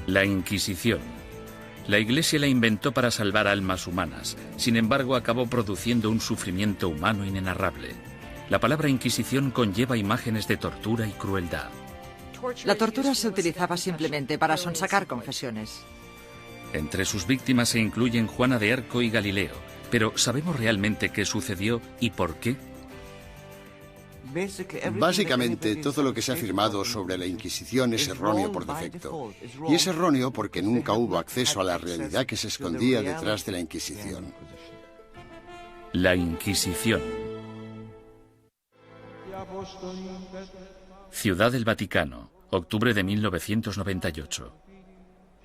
La Inquisición. La Iglesia la inventó para salvar almas humanas, sin embargo acabó produciendo un sufrimiento humano inenarrable. La palabra Inquisición conlleva imágenes de tortura y crueldad. La tortura se utilizaba simplemente para sonsacar confesiones. Entre sus víctimas se incluyen Juana de Arco y Galileo, pero ¿sabemos realmente qué sucedió y por qué? Básicamente, todo lo que se ha afirmado sobre la Inquisición es erróneo por defecto. Y es erróneo porque nunca hubo acceso a la realidad que se escondía detrás de la Inquisición. La Inquisición. Ciudad del Vaticano, octubre de 1998.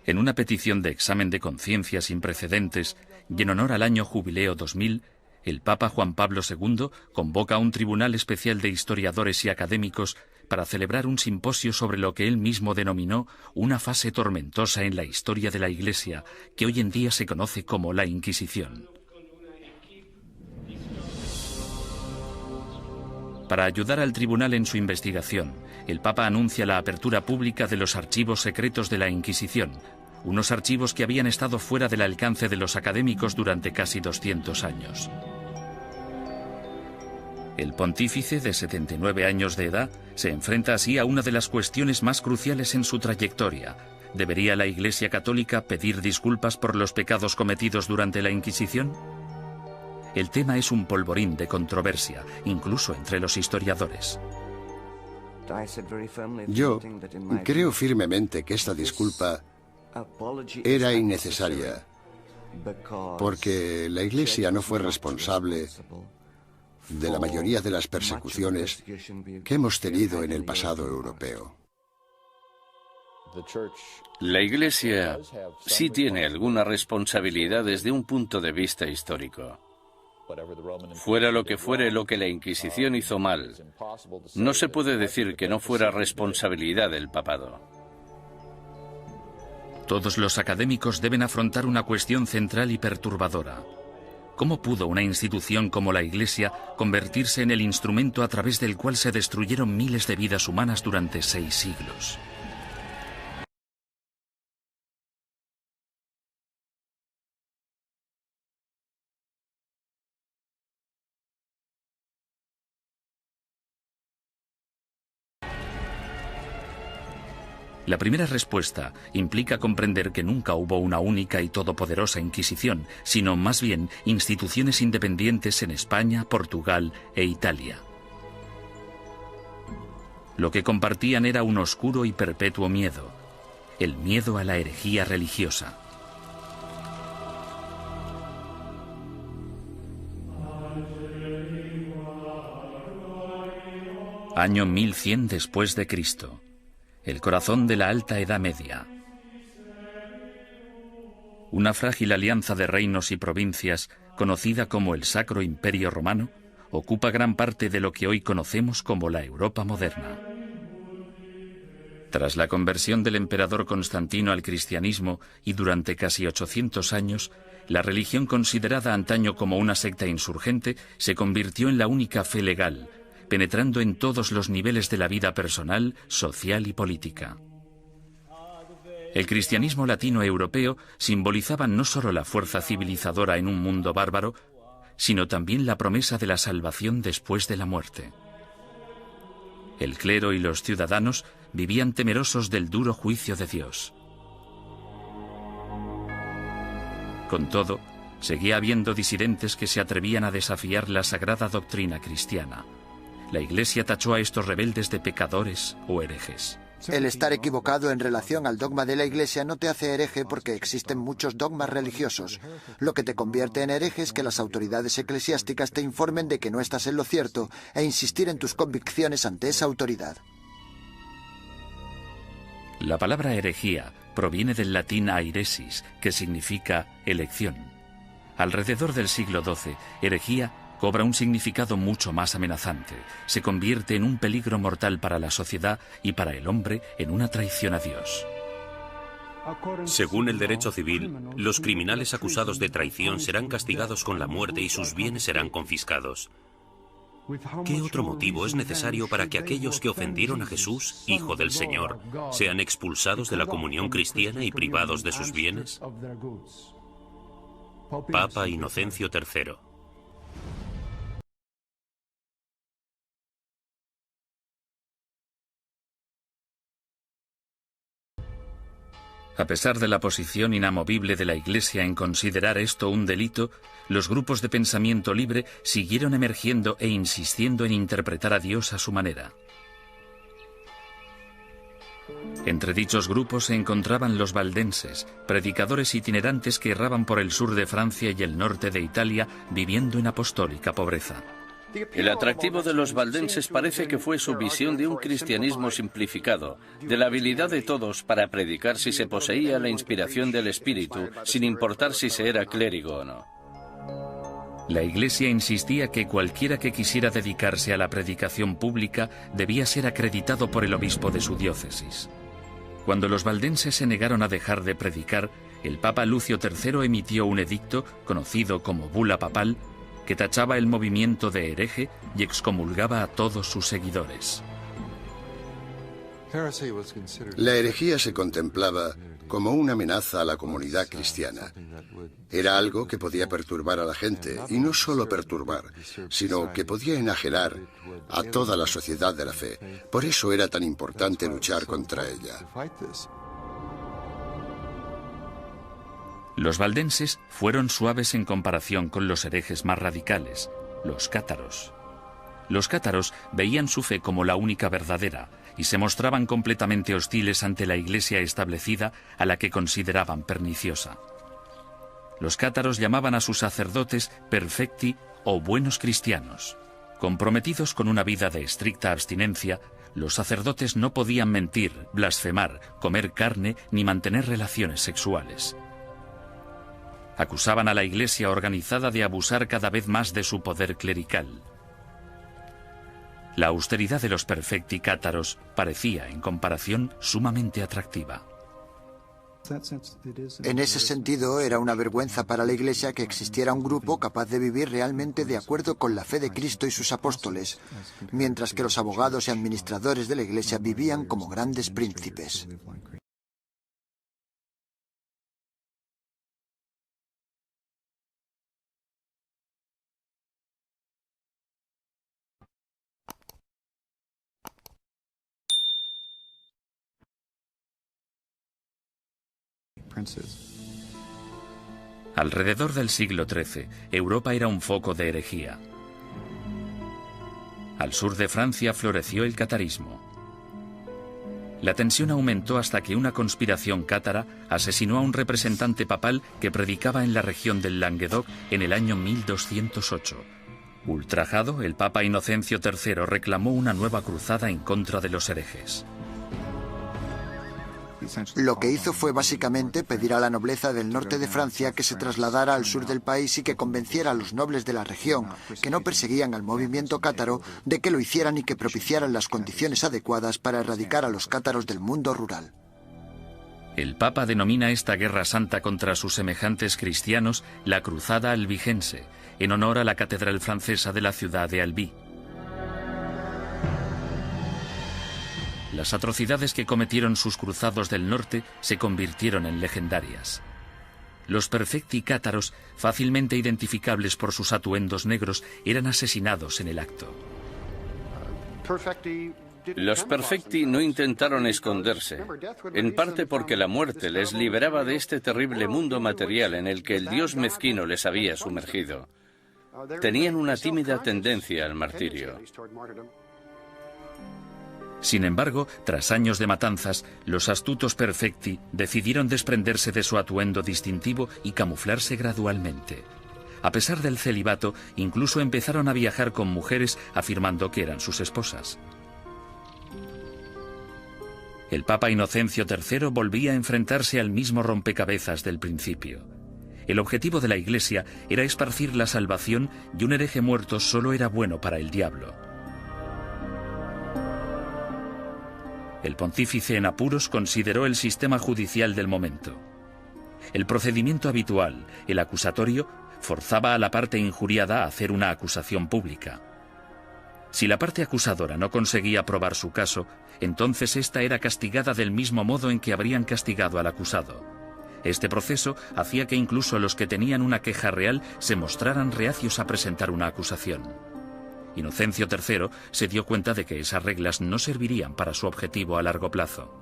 En una petición de examen de conciencia sin precedentes y en honor al año jubileo 2000, el Papa Juan Pablo II convoca a un tribunal especial de historiadores y académicos para celebrar un simposio sobre lo que él mismo denominó una fase tormentosa en la historia de la Iglesia, que hoy en día se conoce como la Inquisición. Para ayudar al tribunal en su investigación, el Papa anuncia la apertura pública de los archivos secretos de la Inquisición, unos archivos que habían estado fuera del alcance de los académicos durante casi 200 años. El pontífice, de 79 años de edad, se enfrenta así a una de las cuestiones más cruciales en su trayectoria. ¿Debería la Iglesia Católica pedir disculpas por los pecados cometidos durante la Inquisición? El tema es un polvorín de controversia, incluso entre los historiadores. Yo creo firmemente que esta disculpa era innecesaria, porque la Iglesia no fue responsable de la mayoría de las persecuciones que hemos tenido en el pasado europeo. La Iglesia sí tiene alguna responsabilidad desde un punto de vista histórico. Fuera lo que fuere lo que la Inquisición hizo mal, no se puede decir que no fuera responsabilidad del papado. Todos los académicos deben afrontar una cuestión central y perturbadora. ¿Cómo pudo una institución como la Iglesia convertirse en el instrumento a través del cual se destruyeron miles de vidas humanas durante 6 siglos? La primera respuesta implica comprender que nunca hubo una única y todopoderosa Inquisición, sino más bien instituciones independientes en España, Portugal e Italia. Lo que compartían era un oscuro y perpetuo miedo, el miedo a la herejía religiosa. Año 1100 después de Cristo. El corazón de la Alta Edad Media. Una frágil alianza de reinos y provincias, conocida como el Sacro Imperio Romano, ocupa gran parte de lo que hoy conocemos como la Europa moderna. Tras la conversión del emperador Constantino al cristianismo y durante casi 800 años, la religión considerada antaño como una secta insurgente se convirtió en la única fe legal, penetrando en todos los niveles de la vida personal, social y política. El cristianismo latino-europeo simbolizaba no solo la fuerza civilizadora en un mundo bárbaro, sino también la promesa de la salvación después de la muerte. El clero y los ciudadanos vivían temerosos del duro juicio de Dios. Con todo, seguía habiendo disidentes que se atrevían a desafiar la sagrada doctrina cristiana. La Iglesia tachó a estos rebeldes de pecadores o herejes. El estar equivocado en relación al dogma de la Iglesia no te hace hereje porque existen muchos dogmas religiosos. Lo que te convierte en hereje es que las autoridades eclesiásticas te informen de que no estás en lo cierto e insistir en tus convicciones ante esa autoridad. La palabra herejía proviene del latín airesis, que significa elección. Alrededor del siglo XII, herejía cobra un significado mucho más amenazante. Se convierte en un peligro mortal para la sociedad y para el hombre en una traición a Dios. Según el derecho civil, los criminales acusados de traición serán castigados con la muerte y sus bienes serán confiscados. ¿Qué otro motivo es necesario para que aquellos que ofendieron a Jesús, Hijo del Señor, sean expulsados de la comunión cristiana y privados de sus bienes? Papa Inocencio III. A pesar de la posición inamovible de la Iglesia en considerar esto un delito, los grupos de pensamiento libre siguieron emergiendo e insistiendo en interpretar a Dios a su manera. Entre dichos grupos se encontraban los valdenses, predicadores itinerantes que erraban por el sur de Francia y el norte de Italia, viviendo en apostólica pobreza. El atractivo de los valdenses parece que fue su visión de un cristianismo simplificado, de la habilidad de todos para predicar si se poseía la inspiración del Espíritu, sin importar si se era clérigo o no. La Iglesia insistía que cualquiera que quisiera dedicarse a la predicación pública debía ser acreditado por el obispo de su diócesis. Cuando los valdenses se negaron a dejar de predicar, el Papa Lucio III emitió un edicto, conocido como Bula Papal, que tachaba el movimiento de hereje y excomulgaba a todos sus seguidores. La herejía se contemplaba como una amenaza a la comunidad cristiana. Era algo que podía perturbar a la gente, y no solo perturbar, sino que podía enajenar a toda la sociedad de la fe. Por eso era tan importante luchar contra ella. Los valdenses fueron suaves en comparación con los herejes más radicales, los cátaros. Los cátaros veían su fe como la única verdadera y se mostraban completamente hostiles ante la Iglesia establecida, a la que consideraban perniciosa. Los cátaros llamaban a sus sacerdotes perfecti o buenos cristianos. Comprometidos con una vida de estricta abstinencia, los sacerdotes no podían mentir, blasfemar, comer carne ni mantener relaciones sexuales. Acusaban a la Iglesia organizada de abusar cada vez más de su poder clerical. La austeridad de los perfecti cátaros parecía, en comparación, sumamente atractiva. En ese sentido, era una vergüenza para la Iglesia que existiera un grupo capaz de vivir realmente de acuerdo con la fe de Cristo y sus apóstoles, mientras que los abogados y administradores de la Iglesia vivían como grandes príncipes. Alrededor del siglo XIII, Europa era un foco de herejía. Al sur de Francia floreció el catarismo. La tensión aumentó hasta que una conspiración cátara asesinó a un representante papal que predicaba en la región del Languedoc en el año 1208. Ultrajado, el Papa Inocencio III reclamó una nueva cruzada en contra de los herejes. Lo que hizo fue básicamente pedir a la nobleza del norte de Francia que se trasladara al sur del país y que convenciera a los nobles de la región, que no perseguían al movimiento cátaro, de que lo hicieran y que propiciaran las condiciones adecuadas para erradicar a los cátaros del mundo rural. El Papa denomina esta guerra santa contra sus semejantes cristianos la Cruzada Albigense, en honor a la catedral francesa de la ciudad de Albi. Las atrocidades que cometieron sus cruzados del norte se convirtieron en legendarias. Los perfecti cátaros, fácilmente identificables por sus atuendos negros, eran asesinados en el acto. Los perfecti no intentaron esconderse, en parte porque la muerte les liberaba de este terrible mundo material en el que el Dios mezquino les había sumergido. Tenían una tímida tendencia al martirio. Sin embargo, tras años de matanzas, los astutos perfecti decidieron desprenderse de su atuendo distintivo y camuflarse gradualmente. A pesar del celibato, incluso empezaron a viajar con mujeres afirmando que eran sus esposas. El Papa Inocencio III volvía a enfrentarse al mismo rompecabezas del principio. El objetivo de la Iglesia era esparcir la salvación y un hereje muerto solo era bueno para el diablo. El pontífice en apuros consideró el sistema judicial del momento. El procedimiento habitual, el acusatorio, forzaba a la parte injuriada a hacer una acusación pública. Si la parte acusadora no conseguía probar su caso, entonces ésta era castigada del mismo modo en que habrían castigado al acusado. Este proceso hacía que incluso los que tenían una queja real se mostraran reacios a presentar una acusación. Inocencio III se dio cuenta de que esas reglas no servirían para su objetivo a largo plazo.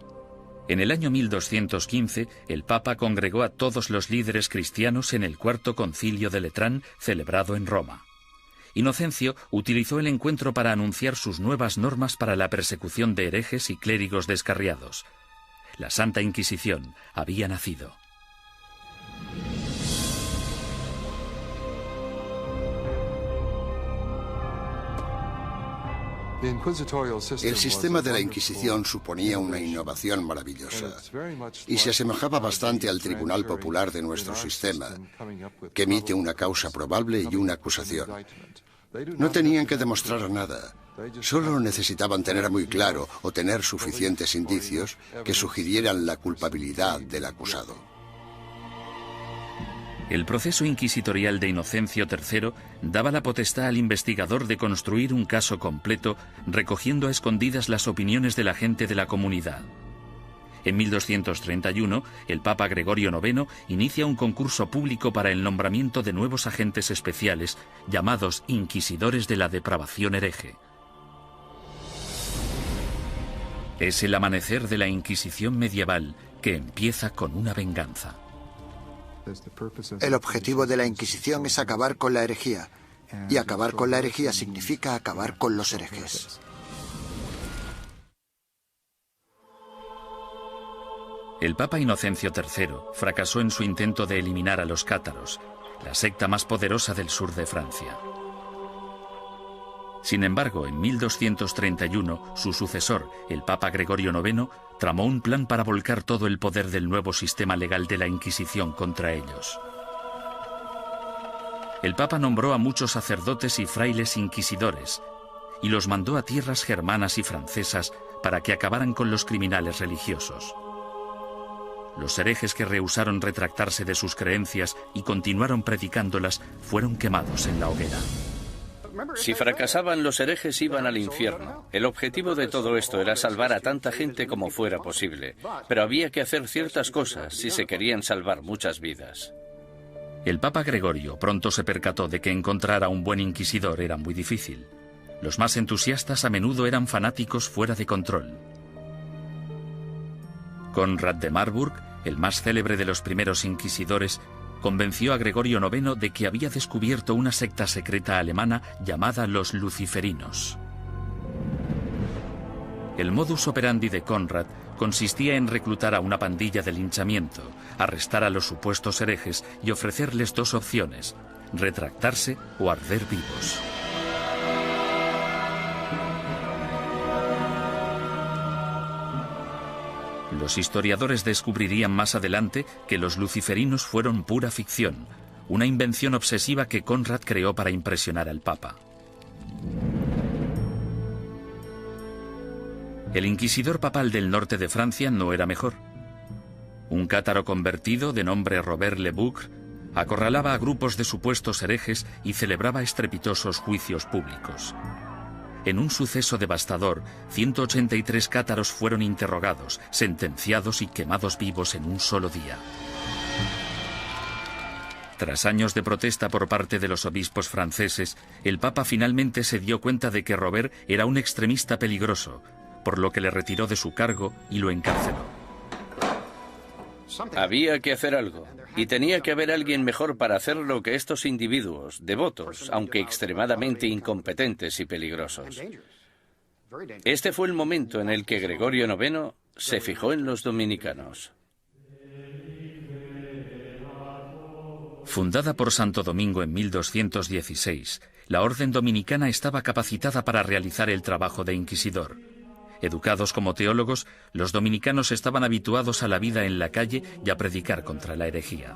En el año 1215, el Papa congregó a todos los líderes cristianos en el Cuarto Concilio de Letrán, celebrado en Roma. Inocencio utilizó el encuentro para anunciar sus nuevas normas para la persecución de herejes y clérigos descarriados. La Santa Inquisición había nacido. El sistema de la Inquisición suponía una innovación maravillosa y se asemejaba bastante al Tribunal Popular de nuestro sistema, que emite una causa probable y una acusación. No tenían que demostrar nada, solo necesitaban tener muy claro o tener suficientes indicios que sugirieran la culpabilidad del acusado. El proceso inquisitorial de Inocencio III daba la potestad al investigador de construir un caso completo, recogiendo a escondidas las opiniones de la gente de la comunidad. En 1231, el Papa Gregorio IX inicia un concurso público para el nombramiento de nuevos agentes especiales, llamados inquisidores de la depravación hereje. Es el amanecer de la Inquisición medieval, que empieza con una venganza. El objetivo de la Inquisición es acabar con la herejía, y acabar con la herejía significa acabar con los herejes. El Papa Inocencio III fracasó en su intento de eliminar a los cátaros, la secta más poderosa del sur de Francia. Sin embargo, en 1231, su sucesor, el Papa Gregorio IX, tramó un plan para volcar todo el poder del nuevo sistema legal de la Inquisición contra ellos. El Papa nombró a muchos sacerdotes y frailes inquisidores y los mandó a tierras germanas y francesas para que acabaran con los criminales religiosos. Los herejes que rehusaron retractarse de sus creencias y continuaron predicándolas fueron quemados en la hoguera. Si fracasaban, los herejes iban al infierno. El objetivo de todo esto era salvar a tanta gente como fuera posible, pero había que hacer ciertas cosas si se querían salvar muchas vidas. El Papa Gregorio pronto se percató de que encontrar a un buen inquisidor era muy difícil. Los más entusiastas a menudo eran fanáticos fuera de control. Conrad de Marburg, el más célebre de los primeros inquisidores, convenció a Gregorio IX de que había descubierto una secta secreta alemana llamada los luciferinos. El modus operandi de Conrad consistía en reclutar a una pandilla de linchamiento, arrestar a los supuestos herejes y ofrecerles dos opciones: retractarse o arder vivos. Los historiadores descubrirían más adelante que los luciferinos fueron pura ficción, una invención obsesiva que Conrad creó para impresionar al Papa. El inquisidor papal del norte de Francia no era mejor. Un cátaro convertido de nombre Robert Le Boucre acorralaba a grupos de supuestos herejes y celebraba estrepitosos juicios públicos. En un suceso devastador, 183 cátaros fueron interrogados, sentenciados y quemados vivos en un solo día. Tras años de protesta por parte de los obispos franceses, el Papa finalmente se dio cuenta de que Robert era un extremista peligroso, por lo que le retiró de su cargo y lo encarceló. Había que hacer algo, y tenía que haber alguien mejor para hacerlo que estos individuos, devotos, aunque extremadamente incompetentes y peligrosos. Este fue el momento en el que Gregorio IX se fijó en los dominicanos. Fundada por Santo Domingo en 1216, la Orden Dominicana estaba capacitada para realizar el trabajo de inquisidor. Educados como teólogos, los dominicanos estaban habituados a la vida en la calle y a predicar contra la herejía.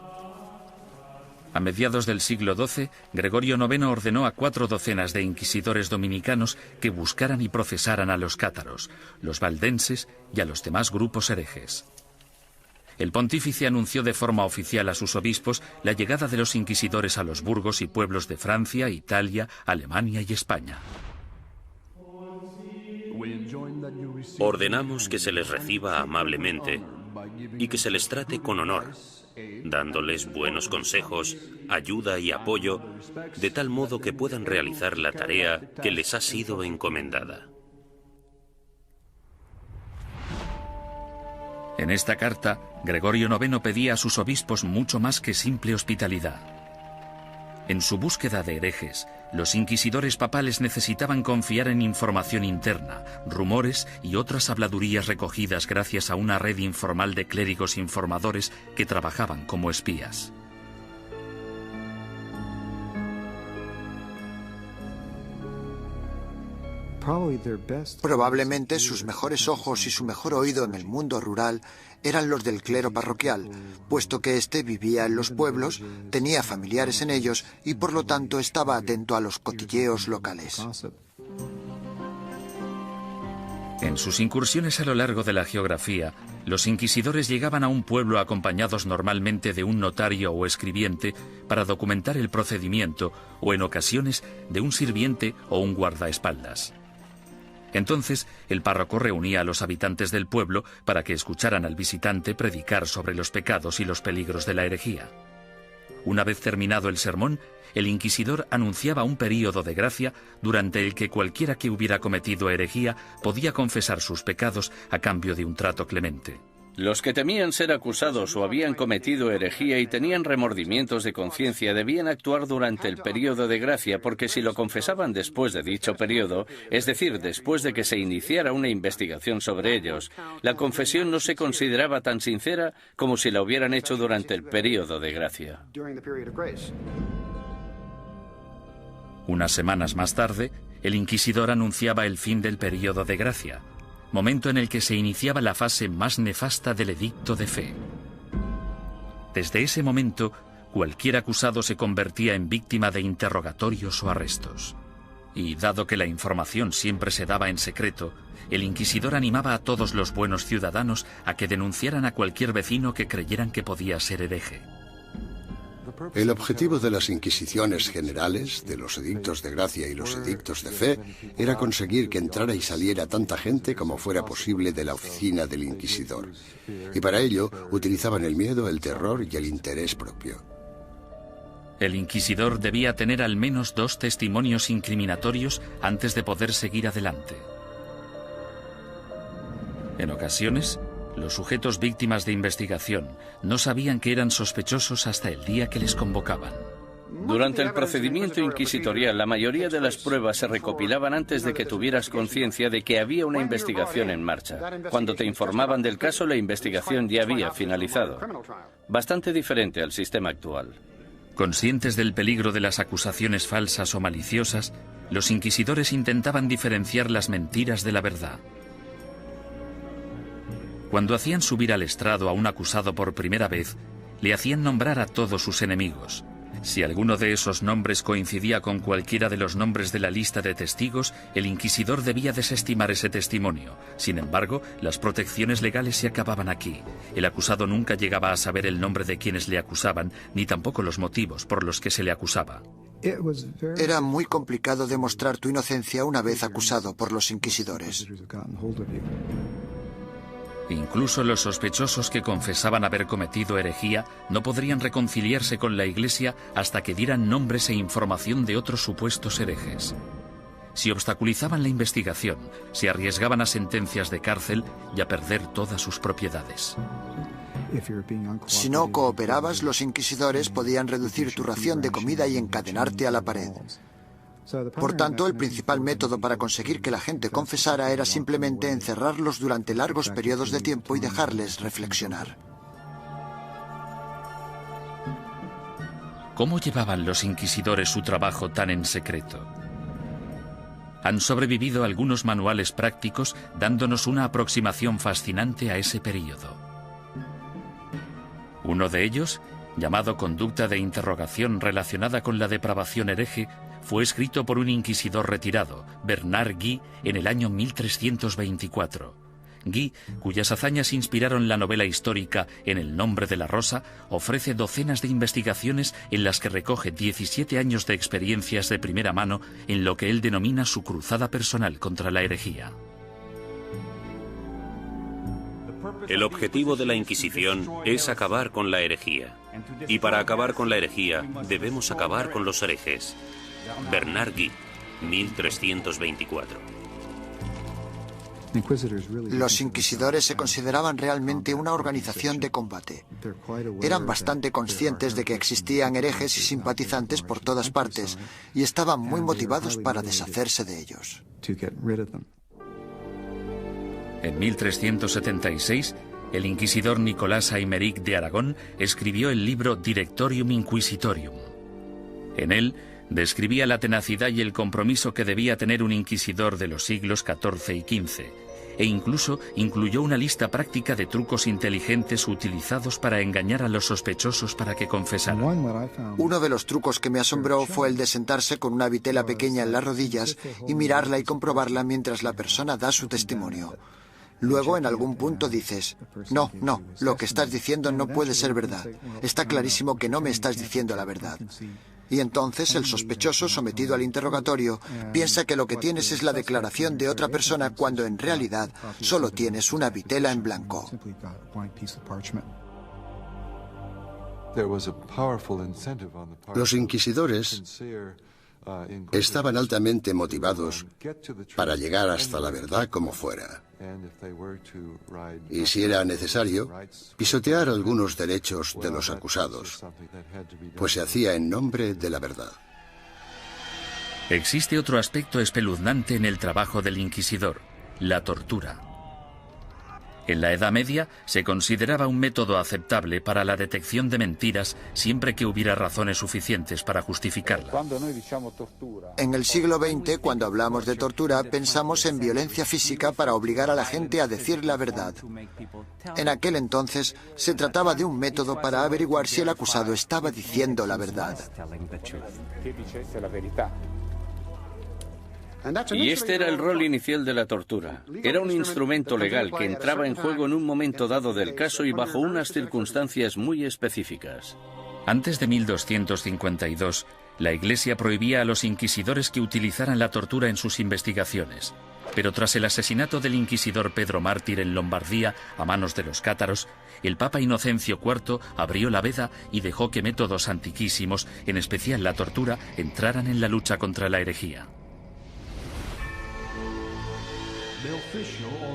A mediados del siglo XII, Gregorio IX ordenó a 4 docenas de inquisidores dominicanos que buscaran y procesaran a los cátaros, los valdenses y a los demás grupos herejes. El pontífice anunció de forma oficial a sus obispos la llegada de los inquisidores a los burgos y pueblos de Francia, Italia, Alemania y España. Ordenamos que se les reciba amablemente y que se les trate con honor, dándoles buenos consejos, ayuda y apoyo, de tal modo que puedan realizar la tarea que les ha sido encomendada. En esta carta, Gregorio IX pedía a sus obispos mucho más que simple hospitalidad. En su búsqueda de herejes, los inquisidores papales necesitaban confiar en información interna, rumores y otras habladurías recogidas gracias a una red informal de clérigos informadores que trabajaban como espías. Probablemente sus mejores ojos y su mejor oído en el mundo rural eran los del clero parroquial, puesto que éste vivía en los pueblos, tenía familiares en ellos y por lo tanto estaba atento a los cotilleos locales. En sus incursiones a lo largo de la geografía, los inquisidores llegaban a un pueblo acompañados normalmente de un notario o escribiente para documentar el procedimiento o en ocasiones de un sirviente o un guardaespaldas. Entonces, el párroco reunía a los habitantes del pueblo para que escucharan al visitante predicar sobre los pecados y los peligros de la herejía. Una vez terminado el sermón, el inquisidor anunciaba un período de gracia durante el que cualquiera que hubiera cometido herejía podía confesar sus pecados a cambio de un trato clemente. Los que temían ser acusados o habían cometido herejía y tenían remordimientos de conciencia debían actuar durante el período de gracia, porque si lo confesaban después de dicho período, es decir, después de que se iniciara una investigación sobre ellos, la confesión no se consideraba tan sincera como si la hubieran hecho durante el período de gracia. Unas semanas más tarde, el inquisidor anunciaba el fin del período de gracia, momento en el que se iniciaba la fase más nefasta del edicto de fe. Desde ese momento, cualquier acusado se convertía en víctima de interrogatorios o arrestos. Y dado que la información siempre se daba en secreto, el inquisidor animaba a todos los buenos ciudadanos a que denunciaran a cualquier vecino que creyeran que podía ser hereje. El objetivo de las inquisiciones generales, de los edictos de gracia y los edictos de fe, era conseguir que entrara y saliera tanta gente como fuera posible de la oficina del inquisidor. Y para ello utilizaban el miedo, el terror y el interés propio. El inquisidor debía tener al menos 2 testimonios incriminatorios antes de poder seguir adelante. En ocasiones, los sujetos víctimas de investigación no sabían que eran sospechosos hasta el día que les convocaban. Durante el procedimiento inquisitorial, la mayoría de las pruebas se recopilaban antes de que tuvieras conciencia de que había una investigación en marcha. Cuando te informaban del caso, la investigación ya había finalizado. Bastante diferente al sistema actual. Conscientes del peligro de las acusaciones falsas o maliciosas, los inquisidores intentaban diferenciar las mentiras de la verdad. Cuando hacían subir al estrado a un acusado por primera vez, le hacían nombrar a todos sus enemigos. Si alguno de esos nombres coincidía con cualquiera de los nombres de la lista de testigos, el inquisidor debía desestimar ese testimonio. Sin embargo, las protecciones legales se acababan aquí. El acusado nunca llegaba a saber el nombre de quienes le acusaban, ni tampoco los motivos por los que se le acusaba. Era muy complicado demostrar tu inocencia una vez acusado por los inquisidores. Incluso los sospechosos que confesaban haber cometido herejía no podrían reconciliarse con la Iglesia hasta que dieran nombres e información de otros supuestos herejes. Si obstaculizaban la investigación, se arriesgaban a sentencias de cárcel y a perder todas sus propiedades. Si no cooperabas, los inquisidores podían reducir tu ración de comida y encadenarte a la pared. Por tanto, el principal método para conseguir que la gente confesara era simplemente encerrarlos durante largos periodos de tiempo y dejarles reflexionar. ¿Cómo llevaban los inquisidores su trabajo tan en secreto? Han sobrevivido algunos manuales prácticos dándonos una aproximación fascinante a ese período. Uno de ellos, llamado Conducta de interrogación relacionada con la depravación hereje, fue escrito por un inquisidor retirado, Bernard Guy, en el año 1324. Guy, cuyas hazañas inspiraron la novela histórica En el nombre de la rosa, ofrece docenas de investigaciones en las que recoge 17 años de experiencias de primera mano en lo que él denomina su cruzada personal contra la herejía. El objetivo de la Inquisición es acabar con la herejía. Y para acabar con la herejía, debemos acabar con los herejes. Bernard Guy, 1324. Los inquisidores se consideraban realmente una organización de combate. Eran bastante conscientes de que existían herejes y simpatizantes por todas partes y estaban muy motivados para deshacerse de ellos. En 1376, el inquisidor Nicolás Aymeric de Aragón escribió el libro Directorium Inquisitorium. En él, describía la tenacidad y el compromiso que debía tener un inquisidor de los siglos XIV y XV, e incluso incluyó una lista práctica de trucos inteligentes utilizados para engañar a los sospechosos para que confesaran. Uno de los trucos que me asombró fue el de sentarse con una vitela pequeña en las rodillas y mirarla y comprobarla mientras la persona da su testimonio. Luego, en algún punto dices, no, lo que estás diciendo no puede ser verdad. Está clarísimo que no me estás diciendo la verdad. Y entonces el sospechoso, sometido al interrogatorio, piensa que lo que tienes es la declaración de otra persona cuando en realidad solo tienes una vitela en blanco. Los inquisidores estaban altamente motivados para llegar hasta la verdad como fuera. Y si era necesario, pisotear algunos derechos de los acusados, pues se hacía en nombre de la verdad. Existe otro aspecto espeluznante en el trabajo del inquisidor: la tortura. En la Edad Media se consideraba un método aceptable para la detección de mentiras siempre que hubiera razones suficientes para justificarla. En el siglo XX, cuando hablamos de tortura, pensamos en violencia física para obligar a la gente a decir la verdad. En aquel entonces, se trataba de un método para averiguar si el acusado estaba diciendo la verdad. Y este era el rol inicial de la tortura. Era un instrumento legal que entraba en juego en un momento dado del caso y bajo unas circunstancias muy específicas. Antes de 1252, la Iglesia prohibía a los inquisidores que utilizaran la tortura en sus investigaciones. Pero tras el asesinato del inquisidor Pedro Mártir en Lombardía a manos de los cátaros, el Papa Inocencio IV abrió la veda y dejó que métodos antiquísimos, en especial la tortura, entraran en la lucha contra la herejía.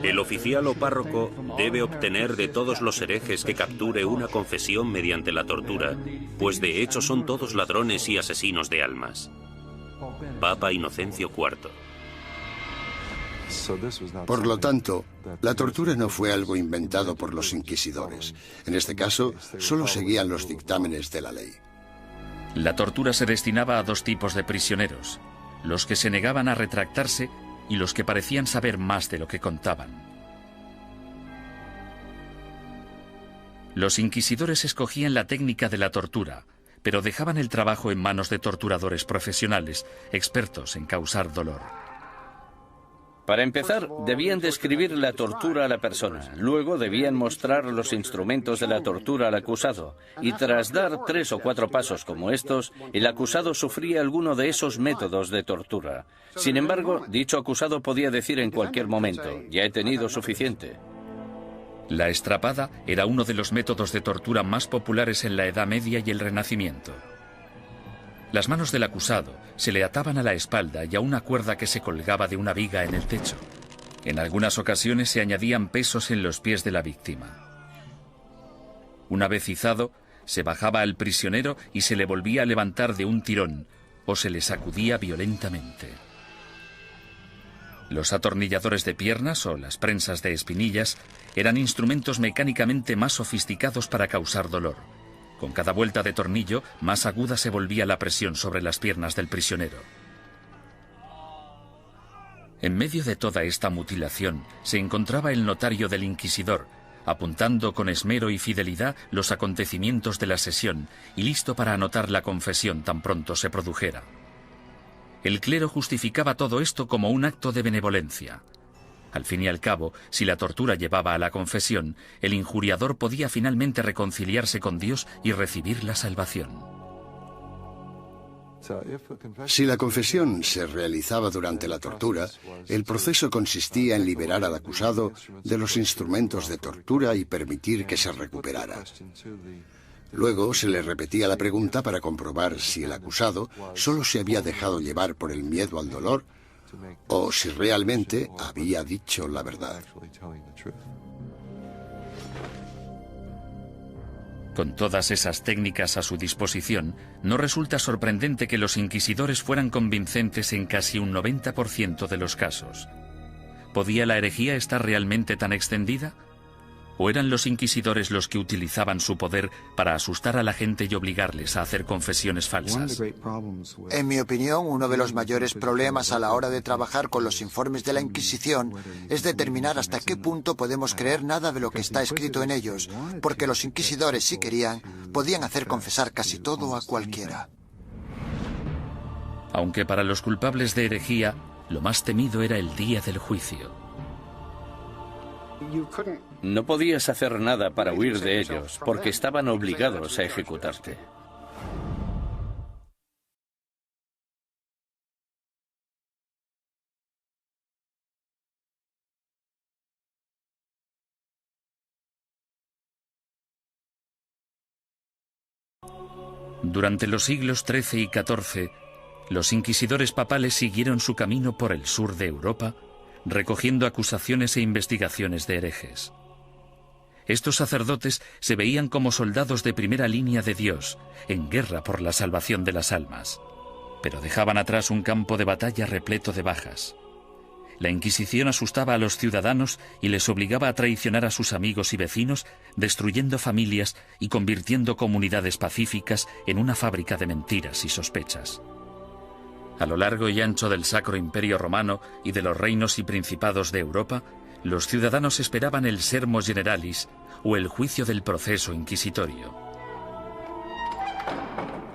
El oficial o párroco debe obtener de todos los herejes que capture una confesión mediante la tortura, pues de hecho son todos ladrones y asesinos de almas. Papa Inocencio IV. Por lo tanto, la tortura no fue algo inventado por los inquisidores. En este caso, solo seguían los dictámenes de la ley. La tortura se destinaba a dos tipos de prisioneros: los que se negaban a retractarse y los que parecían saber más de lo que contaban. Los inquisidores escogían la técnica de la tortura, pero dejaban el trabajo en manos de torturadores profesionales, expertos en causar dolor. Para empezar, debían describir la tortura a la persona. Luego debían mostrar los instrumentos de la tortura al acusado. Y tras dar 3 o 4 pasos como estos, el acusado sufría alguno de esos métodos de tortura. Sin embargo, dicho acusado podía decir en cualquier momento: ya he tenido suficiente. La estrapada era uno de los métodos de tortura más populares en la Edad Media y el Renacimiento. Las manos del acusado se le ataban a la espalda y a una cuerda que se colgaba de una viga en el techo. En algunas ocasiones se añadían pesos en los pies de la víctima. Una vez izado, se bajaba al prisionero y se le volvía a levantar de un tirón o se le sacudía violentamente. Los atornilladores de piernas o las prensas de espinillas eran instrumentos mecánicamente más sofisticados para causar dolor. Con cada vuelta de tornillo, más aguda se volvía la presión sobre las piernas del prisionero. En medio de toda esta mutilación se encontraba el notario del inquisidor, apuntando con esmero y fidelidad los acontecimientos de la sesión y listo para anotar la confesión tan pronto se produjera. El clero justificaba todo esto como un acto de benevolencia. Al fin y al cabo, si la tortura llevaba a la confesión, el injuriador podía finalmente reconciliarse con Dios y recibir la salvación. Si la confesión se realizaba durante la tortura, el proceso consistía en liberar al acusado de los instrumentos de tortura y permitir que se recuperara. Luego se le repetía la pregunta para comprobar si el acusado solo se había dejado llevar por el miedo al dolor o si realmente había dicho la verdad. Con todas esas técnicas a su disposición, no resulta sorprendente que los inquisidores fueran convincentes en casi un 90% de los casos. ¿Podía la herejía estar realmente tan extendida? ¿O eran los inquisidores los que utilizaban su poder para asustar a la gente y obligarles a hacer confesiones falsas? En mi opinión, uno de los mayores problemas a la hora de trabajar con los informes de la Inquisición es determinar hasta qué punto podemos creer nada de lo que está escrito en ellos, porque los inquisidores, si querían, podían hacer confesar casi todo a cualquiera. Aunque para los culpables de herejía, lo más temido era el día del juicio. No podías hacer nada para huir de ellos, porque estaban obligados a ejecutarte. Durante los siglos XIII y XIV, los inquisidores papales siguieron su camino por el sur de Europa, recogiendo acusaciones e investigaciones de herejes. Estos sacerdotes se veían como soldados de primera línea de Dios, en guerra por la salvación de las almas, pero dejaban atrás un campo de batalla repleto de bajas. La Inquisición asustaba a los ciudadanos y les obligaba a traicionar a sus amigos y vecinos, destruyendo familias y convirtiendo comunidades pacíficas en una fábrica de mentiras y sospechas. A lo largo y ancho del Sacro Imperio Romano y de los reinos y principados de Europa, los ciudadanos esperaban el Sermo Generalis o el juicio del proceso inquisitorio.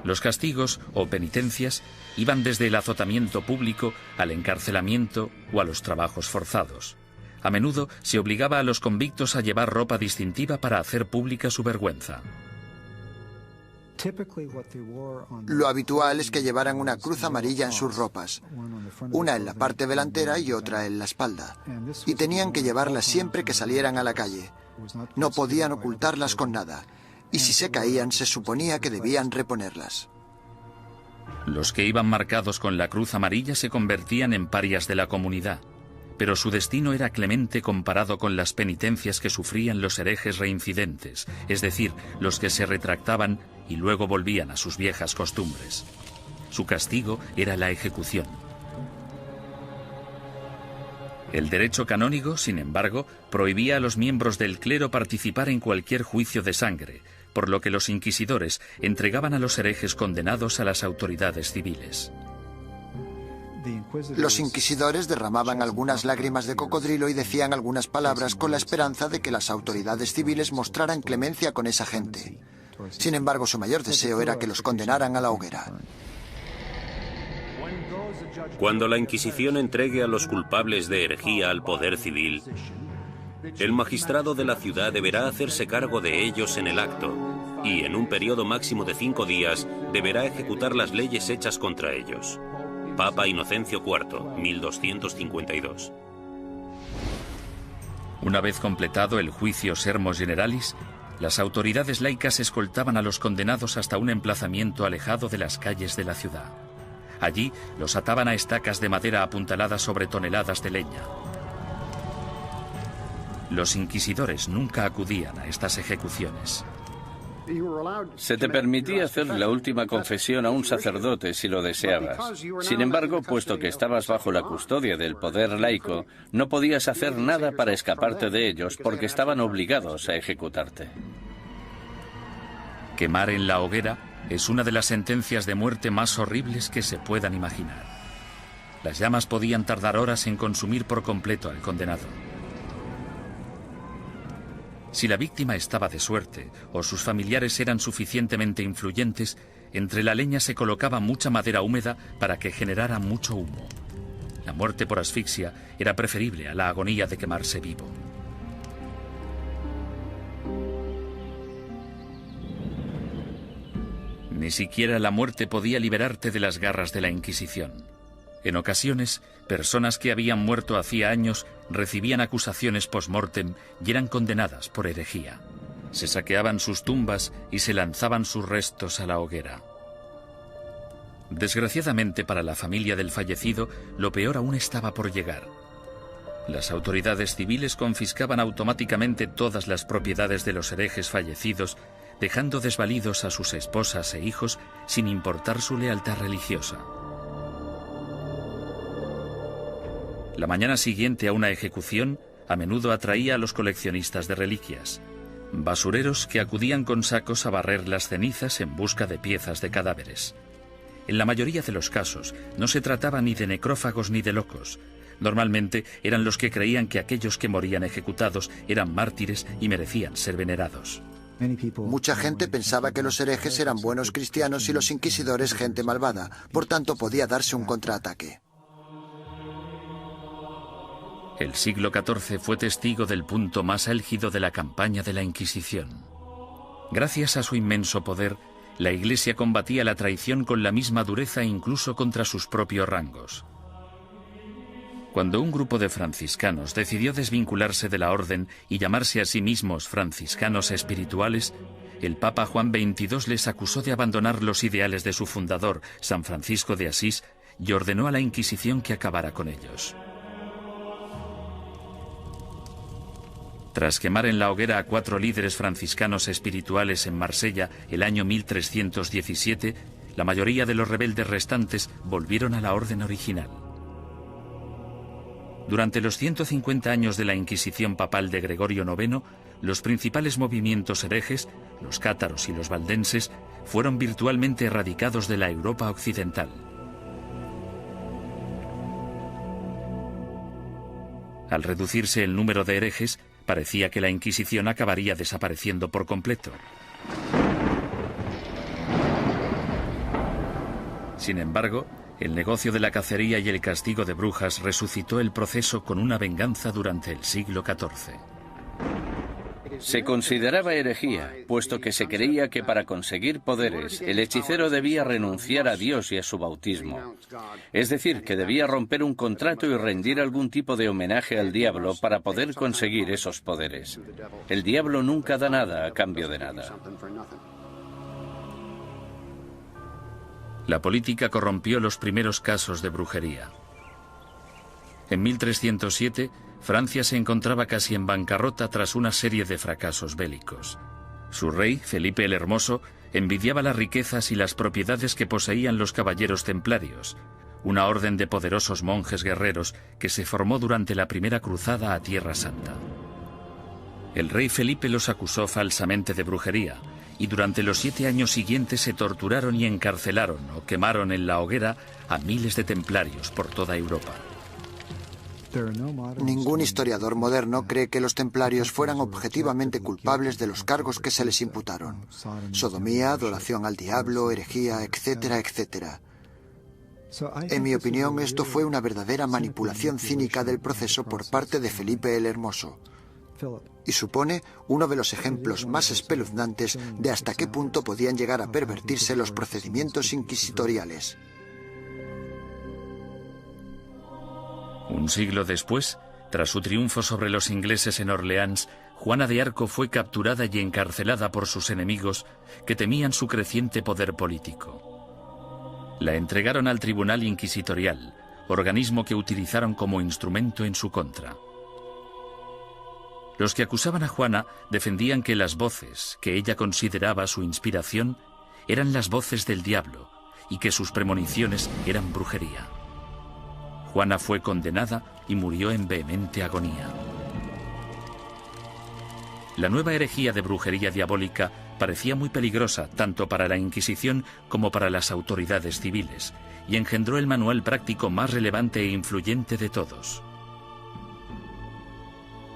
Los castigos o penitencias iban desde el azotamiento público al encarcelamiento o a los trabajos forzados. A menudo se obligaba a los convictos a llevar ropa distintiva para hacer pública su vergüenza. Lo habitual es que llevaran una cruz amarilla en sus ropas, una en la parte delantera y otra en la espalda, y tenían que llevarlas siempre que salieran a la calle. No podían ocultarlas con nada, y si se caían se suponía que debían reponerlas. Los que iban marcados con la cruz amarilla se convertían en parias de la comunidad, pero su destino era clemente comparado con las penitencias que sufrían los herejes reincidentes, es decir, los que se retractaban y luego volvían a sus viejas costumbres. Su castigo era la ejecución. El derecho canónico, sin embargo, prohibía a los miembros del clero participar en cualquier juicio de sangre, por lo que los inquisidores entregaban a los herejes condenados a las autoridades civiles. Los inquisidores derramaban algunas lágrimas de cocodrilo y decían algunas palabras con la esperanza de que las autoridades civiles mostraran clemencia con esa gente. Sin embargo, su mayor deseo era que los condenaran a la hoguera. Cuando la Inquisición entregue a los culpables de herejía al poder civil, el magistrado de la ciudad deberá hacerse cargo de ellos en el acto y, en un periodo máximo de 5 días, deberá ejecutar las leyes hechas contra ellos. Papa Inocencio IV, 1252. Una vez completado el juicio Sermo Generalis, las autoridades laicas escoltaban a los condenados hasta un emplazamiento alejado de las calles de la ciudad. Allí los ataban a estacas de madera apuntaladas sobre toneladas de leña. Los inquisidores nunca acudían a estas ejecuciones. Se te permitía hacer la última confesión a un sacerdote si lo deseabas. Sin embargo, puesto que estabas bajo la custodia del poder laico, no podías hacer nada para escaparte de ellos porque estaban obligados a ejecutarte. Quemar en la hoguera es una de las sentencias de muerte más horribles que se puedan imaginar. Las llamas podían tardar horas en consumir por completo al condenado. Si la víctima estaba de suerte o sus familiares eran suficientemente influyentes, entre la leña se colocaba mucha madera húmeda para que generara mucho humo. La muerte por asfixia era preferible a la agonía de quemarse vivo. Ni siquiera la muerte podía liberarte de las garras de la Inquisición. En ocasiones, personas que habían muerto hacía años recibían acusaciones post-mortem y eran condenadas por herejía. Se saqueaban sus tumbas y se lanzaban sus restos a la hoguera. Desgraciadamente para la familia del fallecido, lo peor aún estaba por llegar. Las autoridades civiles confiscaban automáticamente todas las propiedades de los herejes fallecidos, dejando desvalidos a sus esposas e hijos sin importar su lealtad religiosa. La mañana siguiente a una ejecución a menudo atraía a los coleccionistas de reliquias, basureros que acudían con sacos a barrer las cenizas en busca de piezas de cadáveres. En la mayoría de los casos no se trataba ni de necrófagos ni de locos. Normalmente eran los que creían que aquellos que morían ejecutados eran mártires y merecían ser venerados. Mucha gente pensaba que los herejes eran buenos cristianos y los inquisidores gente malvada, por tanto podía darse un contraataque. El siglo XIV fue testigo del punto más álgido de la campaña de la Inquisición. Gracias a su inmenso poder, la Iglesia combatía la traición con la misma dureza incluso contra sus propios rangos. Cuando un grupo de franciscanos decidió desvincularse de la orden y llamarse a sí mismos franciscanos espirituales, el Papa Juan XXII les acusó de abandonar los ideales de su fundador, San Francisco de Asís, y ordenó a la Inquisición que acabara con ellos. Tras quemar en la hoguera a 4 líderes franciscanos espirituales en Marsella el año 1317, la mayoría de los rebeldes restantes volvieron a la orden original. Durante los 150 años de la Inquisición papal de Gregorio IX, los principales movimientos herejes, los cátaros y los valdenses, fueron virtualmente erradicados de la Europa occidental. Al reducirse el número de herejes, parecía que la Inquisición acabaría desapareciendo por completo. Sin embargo, el negocio de la cacería y el castigo de brujas resucitó el proceso con una venganza durante el siglo XIV. Se consideraba herejía, puesto que se creía que para conseguir poderes el hechicero debía renunciar a Dios y a su bautismo. Es decir, que debía romper un contrato y rendir algún tipo de homenaje al diablo para poder conseguir esos poderes. El diablo nunca da nada a cambio de nada. La política corrompió los primeros casos de brujería. En 1307, Francia se encontraba casi en bancarrota tras una serie de fracasos bélicos. Su rey, Felipe el Hermoso, envidiaba las riquezas y las propiedades que poseían los caballeros templarios, una orden de poderosos monjes guerreros que se formó durante la primera cruzada a Tierra Santa. El rey Felipe los acusó falsamente de brujería, y durante los 7 años siguientes se torturaron y encarcelaron o quemaron en la hoguera a miles de templarios por toda Europa. Ningún historiador moderno cree que los templarios fueran objetivamente culpables de los cargos que se les imputaron: sodomía, adoración al diablo, herejía, etcétera, etcétera. En mi opinión, esto fue una verdadera manipulación cínica del proceso por parte de Felipe el Hermoso, y supone uno de los ejemplos más espeluznantes de hasta qué punto podían llegar a pervertirse los procedimientos inquisitoriales. Un siglo después, tras su triunfo sobre los ingleses en Orleans, Juana de Arco fue capturada y encarcelada por sus enemigos, que temían su creciente poder político. La entregaron al Tribunal Inquisitorial, organismo que utilizaron como instrumento en su contra. Los que acusaban a Juana defendían que las voces que ella consideraba su inspiración eran las voces del diablo y que sus premoniciones eran brujería. Juana fue condenada y murió en vehemente agonía. La nueva herejía de brujería diabólica parecía muy peligrosa tanto para la Inquisición como para las autoridades civiles, y engendró el manual práctico más relevante e influyente de todos.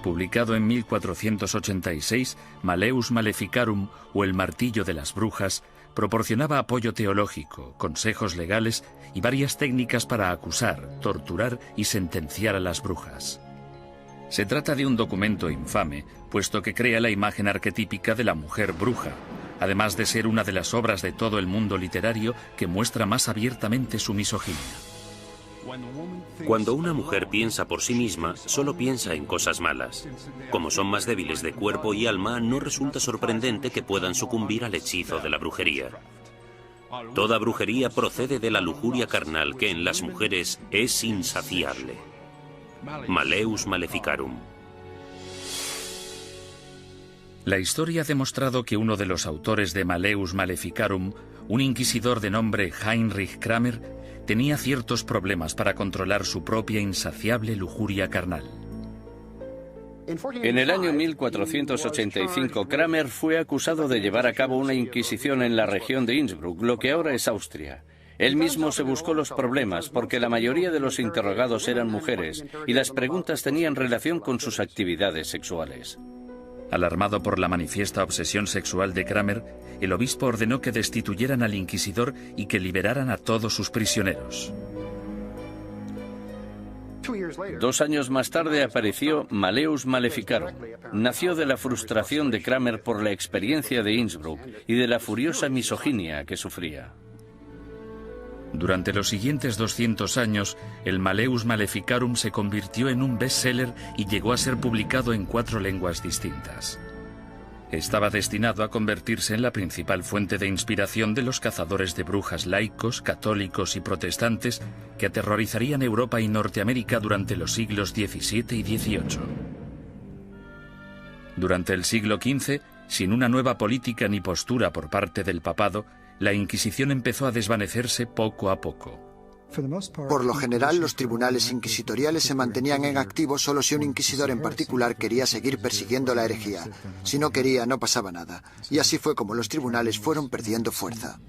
Publicado en 1486, Maleus Maleficarum, o El martillo de las brujas, proporcionaba apoyo teológico, consejos legales y varias técnicas para acusar, torturar y sentenciar a las brujas. Se trata de un documento infame, puesto que crea la imagen arquetípica de la mujer bruja, además de ser una de las obras de todo el mundo literario que muestra más abiertamente su misoginia. Cuando una mujer piensa por sí misma, solo piensa en cosas malas. Como son más débiles de cuerpo y alma, no resulta sorprendente que puedan sucumbir al hechizo de la brujería. Toda brujería procede de la lujuria carnal que en las mujeres es insaciable. Maleus Maleficarum. La historia ha demostrado que uno de los autores de Maleus Maleficarum, un inquisidor de nombre Heinrich Kramer, tenía ciertos problemas para controlar su propia insaciable lujuria carnal. En el año 1485, Kramer fue acusado de llevar a cabo una inquisición en la región de Innsbruck, lo que ahora es Austria. Él mismo se buscó los problemas porque la mayoría de los interrogados eran mujeres y las preguntas tenían relación con sus actividades sexuales. Alarmado por la manifiesta obsesión sexual de Kramer, el obispo ordenó que destituyeran al inquisidor y que liberaran a todos sus prisioneros. 2 años más tarde apareció Maleus Maleficarum. Nació de la frustración de Kramer por la experiencia de Innsbruck y de la furiosa misoginia que sufría. Durante los siguientes 200 años, el Maleus Maleficarum se convirtió en un bestseller y llegó a ser publicado en 4 lenguas distintas. Estaba destinado a convertirse en la principal fuente de inspiración de los cazadores de brujas laicos, católicos y protestantes que aterrorizarían Europa y Norteamérica durante los siglos XVII y XVIII. Durante el siglo XV, sin una nueva política ni postura por parte del papado, la Inquisición empezó a desvanecerse poco a poco. Por lo general, los tribunales inquisitoriales se mantenían en activo solo si un inquisidor en particular quería seguir persiguiendo la herejía. Si no quería, no pasaba nada. Y así fue como los tribunales fueron perdiendo fuerza.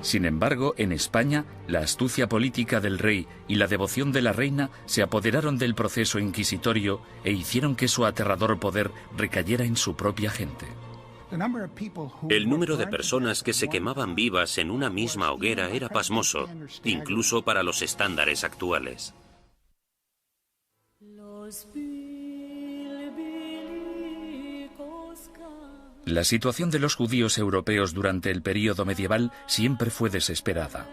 Sin embargo, en España, la astucia política del rey y la devoción de la reina se apoderaron del proceso inquisitorio e hicieron que su aterrador poder recayera en su propia gente. El número de personas que se quemaban vivas en una misma hoguera era pasmoso, incluso para los estándares actuales. La situación de los judíos europeos durante el período medieval siempre fue desesperada.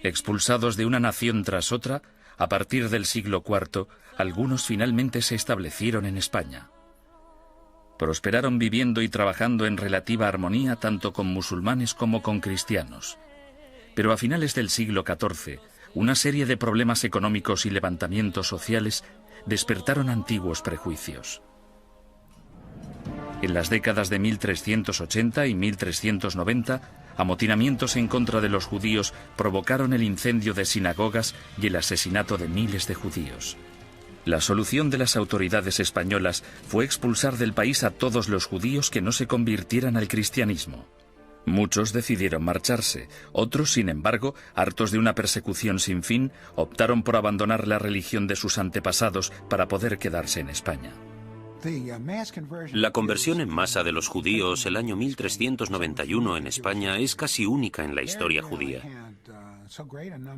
Expulsados de una nación tras otra, a partir del siglo IV, algunos finalmente se establecieron en España. Prosperaron viviendo y trabajando en relativa armonía tanto con musulmanes como con cristianos. Pero a finales del siglo XIV, una serie de problemas económicos y levantamientos sociales despertaron antiguos prejuicios. En las décadas de 1380 y 1390, amotinamientos en contra de los judíos provocaron el incendio de sinagogas y el asesinato de miles de judíos. La solución de las autoridades españolas fue expulsar del país a todos los judíos que no se convirtieran al cristianismo. Muchos decidieron marcharse, otros, sin embargo, hartos de una persecución sin fin, optaron por abandonar la religión de sus antepasados para poder quedarse en España. La conversión en masa de los judíos el año 1391 en España es casi única en la historia judía.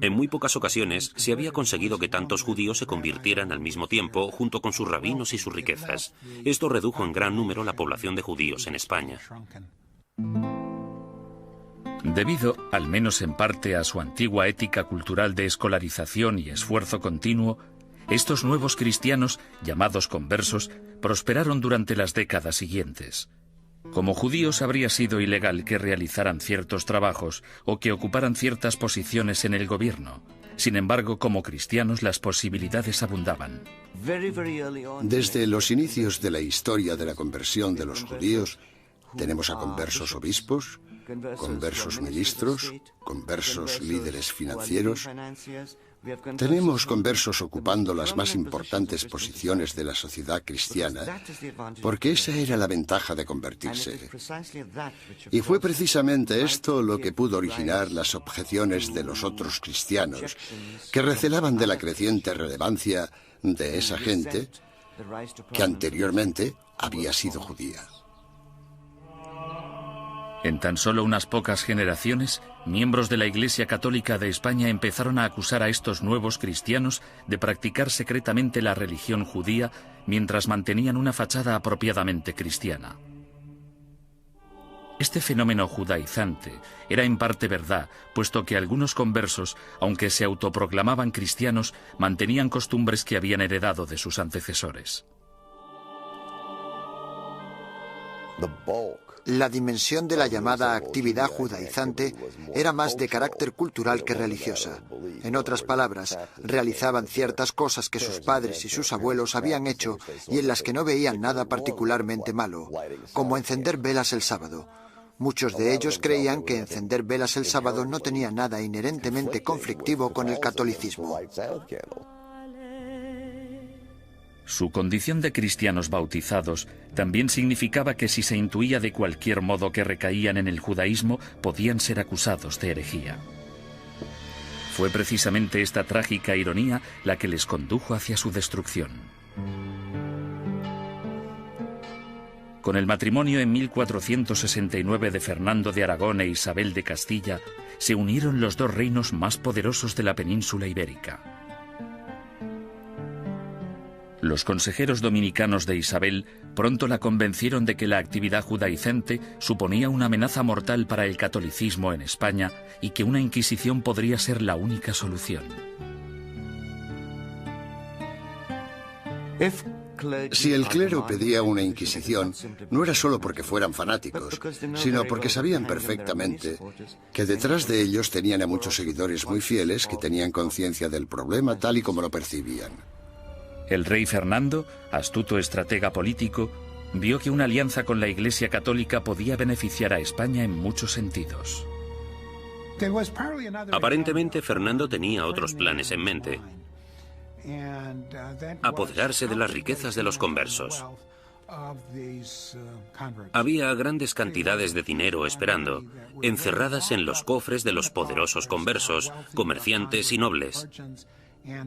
En muy pocas ocasiones se había conseguido que tantos judíos se convirtieran al mismo tiempo junto con sus rabinos y sus riquezas. Esto redujo en gran número la población de judíos en España. Debido, al menos en parte, a su antigua ética cultural de escolarización y esfuerzo continuo, estos nuevos cristianos, llamados conversos, prosperaron durante las décadas siguientes. Como judíos habría sido ilegal que realizaran ciertos trabajos o que ocuparan ciertas posiciones en el gobierno. Sin embargo, como cristianos las posibilidades abundaban. Desde los inicios de la historia de la conversión de los judíos, tenemos a conversos obispos, conversos ministros, conversos líderes financieros. Tenemos conversos ocupando las más importantes posiciones de la sociedad cristiana, porque esa era la ventaja de convertirse. Y fue precisamente esto lo que pudo originar las objeciones de los otros cristianos, que recelaban de la creciente relevancia de esa gente que anteriormente había sido judía. En tan solo unas pocas generaciones, miembros de la Iglesia Católica de España empezaron a acusar a estos nuevos cristianos de practicar secretamente la religión judía mientras mantenían una fachada apropiadamente cristiana. Este fenómeno judaizante era en parte verdad, puesto que algunos conversos, aunque se autoproclamaban cristianos, mantenían costumbres que habían heredado de sus antecesores. La dimensión de la llamada actividad judaizante era más de carácter cultural que religiosa. En otras palabras, realizaban ciertas cosas que sus padres y sus abuelos habían hecho y en las que no veían nada particularmente malo, como encender velas el sábado. Muchos de ellos creían que encender velas el sábado no tenía nada inherentemente conflictivo con el catolicismo. Su condición de cristianos bautizados también significaba que si se intuía de cualquier modo que recaían en el judaísmo, podían ser acusados de herejía. Fue precisamente esta trágica ironía la que les condujo hacia su destrucción. Con el matrimonio en 1469 de Fernando de Aragón e Isabel de Castilla, se unieron los dos reinos más poderosos de la península ibérica. Los consejeros dominicanos de Isabel pronto la convencieron de que la actividad judaizante suponía una amenaza mortal para el catolicismo en España y que una inquisición podría ser la única solución. Si el clero pedía una inquisición, no era solo porque fueran fanáticos, sino porque sabían perfectamente que detrás de ellos tenían a muchos seguidores muy fieles que tenían conciencia del problema tal y como lo percibían. El rey Fernando, astuto estratega político, vio que una alianza con la Iglesia Católica podía beneficiar a España en muchos sentidos. Aparentemente, Fernando tenía otros planes en mente. Apoderarse de las riquezas de los conversos. Había grandes cantidades de dinero esperando, encerradas en los cofres de los poderosos conversos, comerciantes y nobles.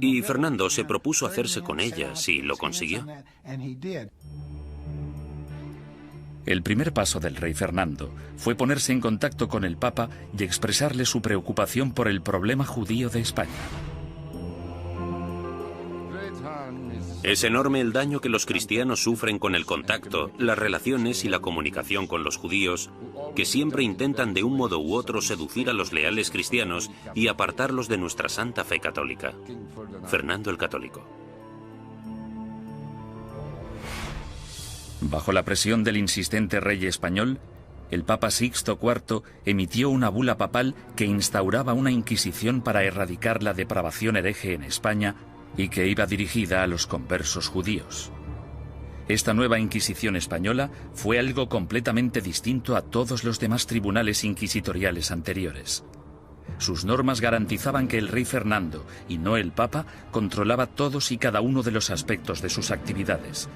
Y Fernando se propuso hacerse con ellas y lo consiguió. El primer paso del rey Fernando fue ponerse en contacto con el Papa y expresarle su preocupación por el problema judío de España. Es enorme el daño que los cristianos sufren con el contacto, las relaciones y la comunicación con los judíos, que siempre intentan de un modo u otro seducir a los leales cristianos y apartarlos de nuestra santa fe católica. Fernando el Católico. Bajo la presión del insistente rey español, el Papa Sixto IV emitió una bula papal que instauraba una inquisición para erradicar la depravación hereje en España y que iba dirigida a los conversos judíos. Esta nueva Inquisición española fue algo completamente distinto a todos los demás tribunales inquisitoriales anteriores. Sus normas garantizaban que el rey Fernando, y no el Papa, controlaba todos y cada uno de los aspectos de sus actividades.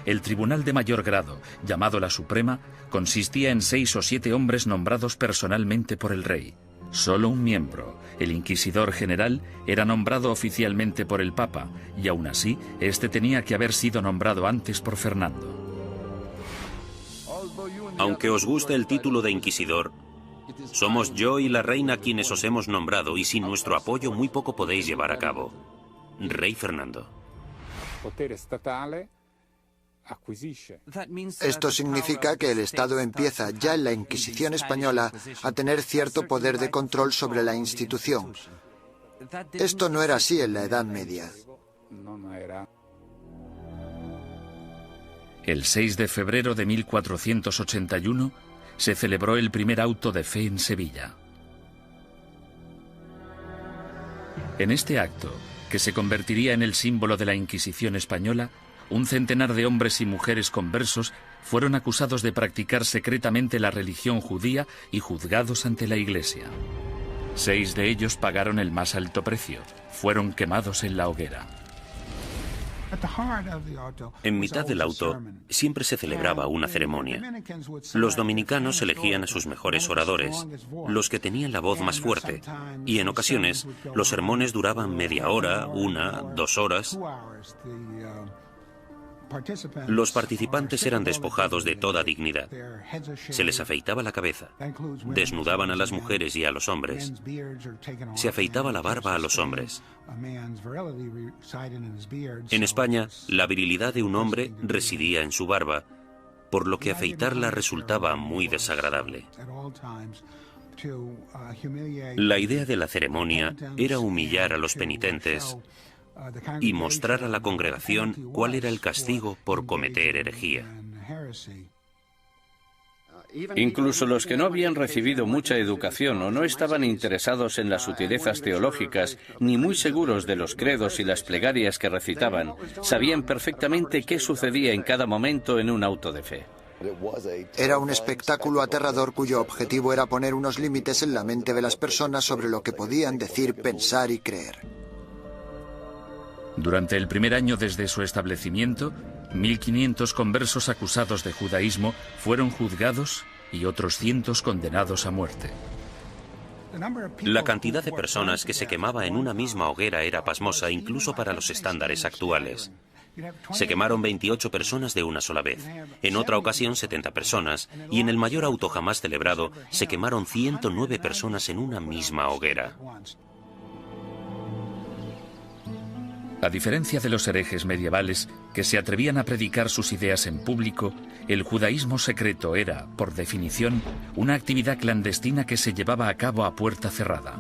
El tribunal de mayor grado, llamado la Suprema, consistía en 6 o 7 hombres nombrados personalmente por el rey. Solo un miembro, el inquisidor general, era nombrado oficialmente por el Papa, y aún así, este tenía que haber sido nombrado antes por Fernando. Aunque os guste el título de inquisidor, somos yo y la reina quienes os hemos nombrado, y sin nuestro apoyo muy poco podéis llevar a cabo. Rey Fernando. Esto significa que el Estado empieza ya en la Inquisición española a tener cierto poder de control sobre la institución. Esto no era así en la Edad Media. El 6 de febrero de 1481 se celebró el primer auto de fe en Sevilla. En este acto, que se convertiría en el símbolo de la Inquisición española, un centenar de hombres y mujeres conversos fueron acusados de practicar secretamente la religión judía y juzgados ante la Iglesia. 6 de ellos pagaron el más alto precio. Fueron quemados en la hoguera. En mitad del auto siempre se celebraba una ceremonia. Los dominicanos elegían a sus mejores oradores, los que tenían la voz más fuerte, y en ocasiones los sermones duraban media hora, 1, 2 horas. Los participantes eran despojados de toda dignidad. Se les afeitaba la cabeza, desnudaban a las mujeres y a los hombres, se afeitaba la barba a los hombres. En España, la virilidad de un hombre residía en su barba, por lo que afeitarla resultaba muy desagradable. La idea de la ceremonia era humillar a los penitentes y mostrar a la congregación cuál era el castigo por cometer herejía. Incluso los que no habían recibido mucha educación o no estaban interesados en las sutilezas teológicas, ni muy seguros de los credos y las plegarias que recitaban, sabían perfectamente qué sucedía en cada momento en un auto de fe. Era un espectáculo aterrador cuyo objetivo era poner unos límites en la mente de las personas sobre lo que podían decir, pensar y creer. Durante el primer año desde su establecimiento, 1.500 conversos acusados de judaísmo fueron juzgados y otros cientos condenados a muerte. La cantidad de personas que se quemaba en una misma hoguera era pasmosa incluso para los estándares actuales. Se quemaron 28 personas de una sola vez, en otra ocasión 70 personas, y en el mayor auto jamás celebrado se quemaron 109 personas en una misma hoguera. A diferencia de los herejes medievales, que se atrevían a predicar sus ideas en público, el judaísmo secreto era, por definición, una actividad clandestina que se llevaba a cabo a puerta cerrada.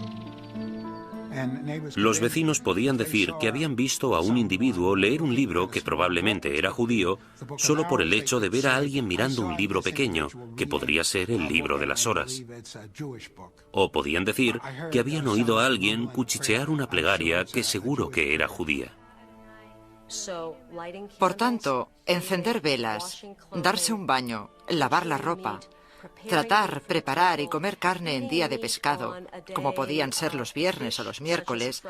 Los vecinos podían decir que habían visto a un individuo leer un libro que probablemente era judío solo por el hecho de ver a alguien mirando un libro pequeño, que podría ser el libro de las horas. O podían decir que habían oído a alguien cuchichear una plegaria que seguro que era judía. Por tanto, encender velas, darse un baño, lavar la ropa, tratar, preparar y comer carne en día de pescado, como podían ser los viernes o los miércoles,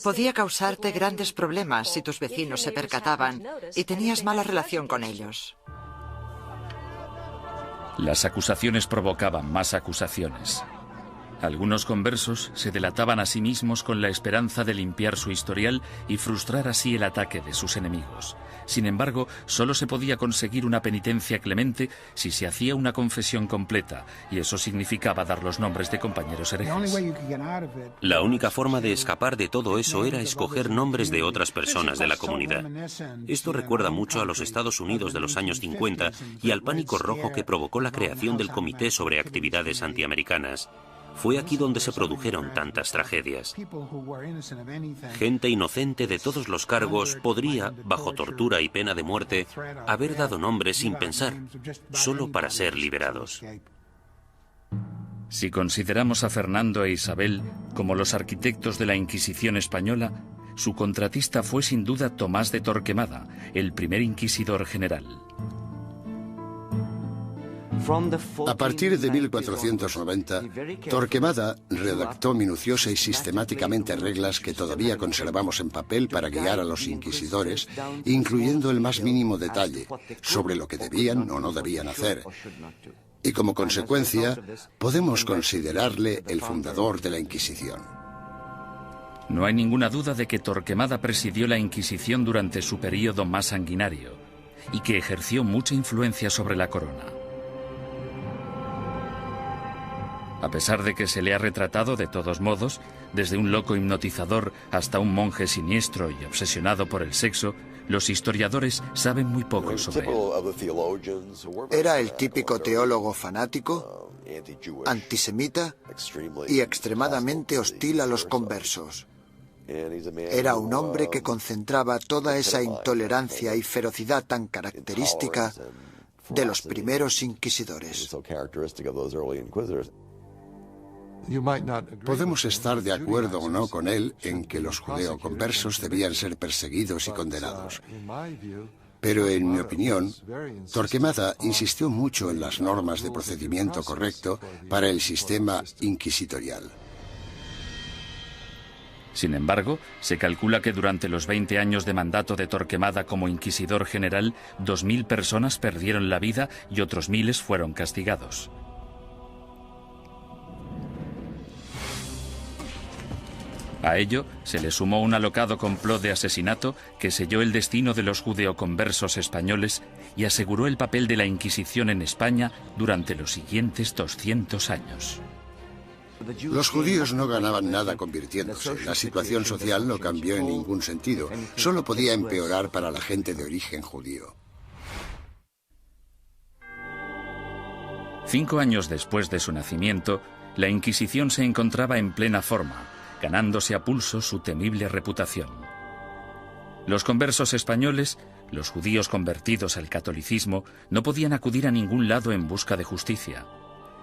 podía causarte grandes problemas si tus vecinos se percataban y tenías mala relación con ellos. Las acusaciones provocaban más acusaciones. Algunos conversos se delataban a sí mismos con la esperanza de limpiar su historial y frustrar así el ataque de sus enemigos. Sin embargo, solo se podía conseguir una penitencia clemente si se hacía una confesión completa, y eso significaba dar los nombres de compañeros herejes. La única forma de escapar de todo eso era escoger nombres de otras personas de la comunidad. Esto recuerda mucho a los Estados Unidos de los años 50 y al pánico rojo que provocó la creación del Comité sobre Actividades Antiamericanas. Fue aquí donde se produjeron tantas tragedias. Gente inocente de todos los cargos podría, bajo tortura y pena de muerte, haber dado nombres sin pensar, solo para ser liberados. Si consideramos a Fernando e Isabel como los arquitectos de la Inquisición española, su contratista fue sin duda Tomás de Torquemada, el primer inquisidor general. A partir de 1490, Torquemada redactó minuciosa y sistemáticamente reglas que todavía conservamos en papel para guiar a los inquisidores, incluyendo el más mínimo detalle sobre lo que debían o no debían hacer. Y como consecuencia, podemos considerarle el fundador de la Inquisición. No hay ninguna duda de que Torquemada presidió la Inquisición durante su período más sanguinario y que ejerció mucha influencia sobre la corona. A pesar de que se le ha retratado de todos modos, desde un loco hipnotizador hasta un monje siniestro y obsesionado por el sexo, los historiadores saben muy poco sobre él. Era el típico teólogo fanático, antisemita y extremadamente hostil a los conversos. Era un hombre que concentraba toda esa intolerancia y ferocidad tan característica de los primeros inquisidores. Podemos estar de acuerdo o no con él en que los judeoconversos debían ser perseguidos y condenados. Pero en mi opinión, Torquemada insistió mucho en las normas de procedimiento correcto para el sistema inquisitorial. Sin embargo, se calcula que durante los 20 años de mandato de Torquemada como inquisidor general, 2.000 personas perdieron la vida y otros miles fueron castigados. A ello se le sumó un alocado complot de asesinato que selló el destino de los judeoconversos españoles y aseguró el papel de la Inquisición en España durante los siguientes 200 años. Los judíos no ganaban nada convirtiéndose. La situación social no cambió en ningún sentido. Solo podía empeorar para la gente de origen judío. 5 años después de su nacimiento, la Inquisición se encontraba en plena forma, ganándose a pulso su temible reputación. Los conversos españoles, los judíos convertidos al catolicismo, no podían acudir a ningún lado en busca de justicia.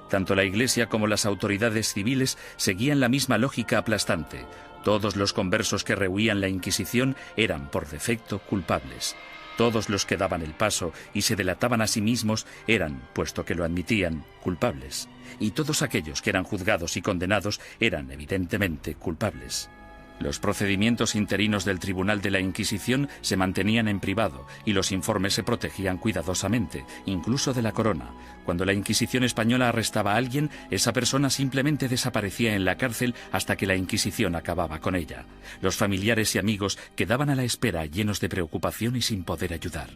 Tanto la Iglesia como las autoridades civiles seguían la misma lógica aplastante. Todos los conversos que rehuían la Inquisición eran, por defecto, culpables. Todos los que daban el paso y se delataban a sí mismos eran, puesto que lo admitían, culpables. Y todos aquellos que eran juzgados y condenados eran, evidentemente, culpables. Los procedimientos interinos del Tribunal de la Inquisición se mantenían en privado y los informes se protegían cuidadosamente, incluso de la corona. Cuando la Inquisición española arrestaba a alguien, esa persona simplemente desaparecía en la cárcel hasta que la Inquisición acababa con ella. Los familiares y amigos quedaban a la espera, llenos de preocupación y sin poder ayudar.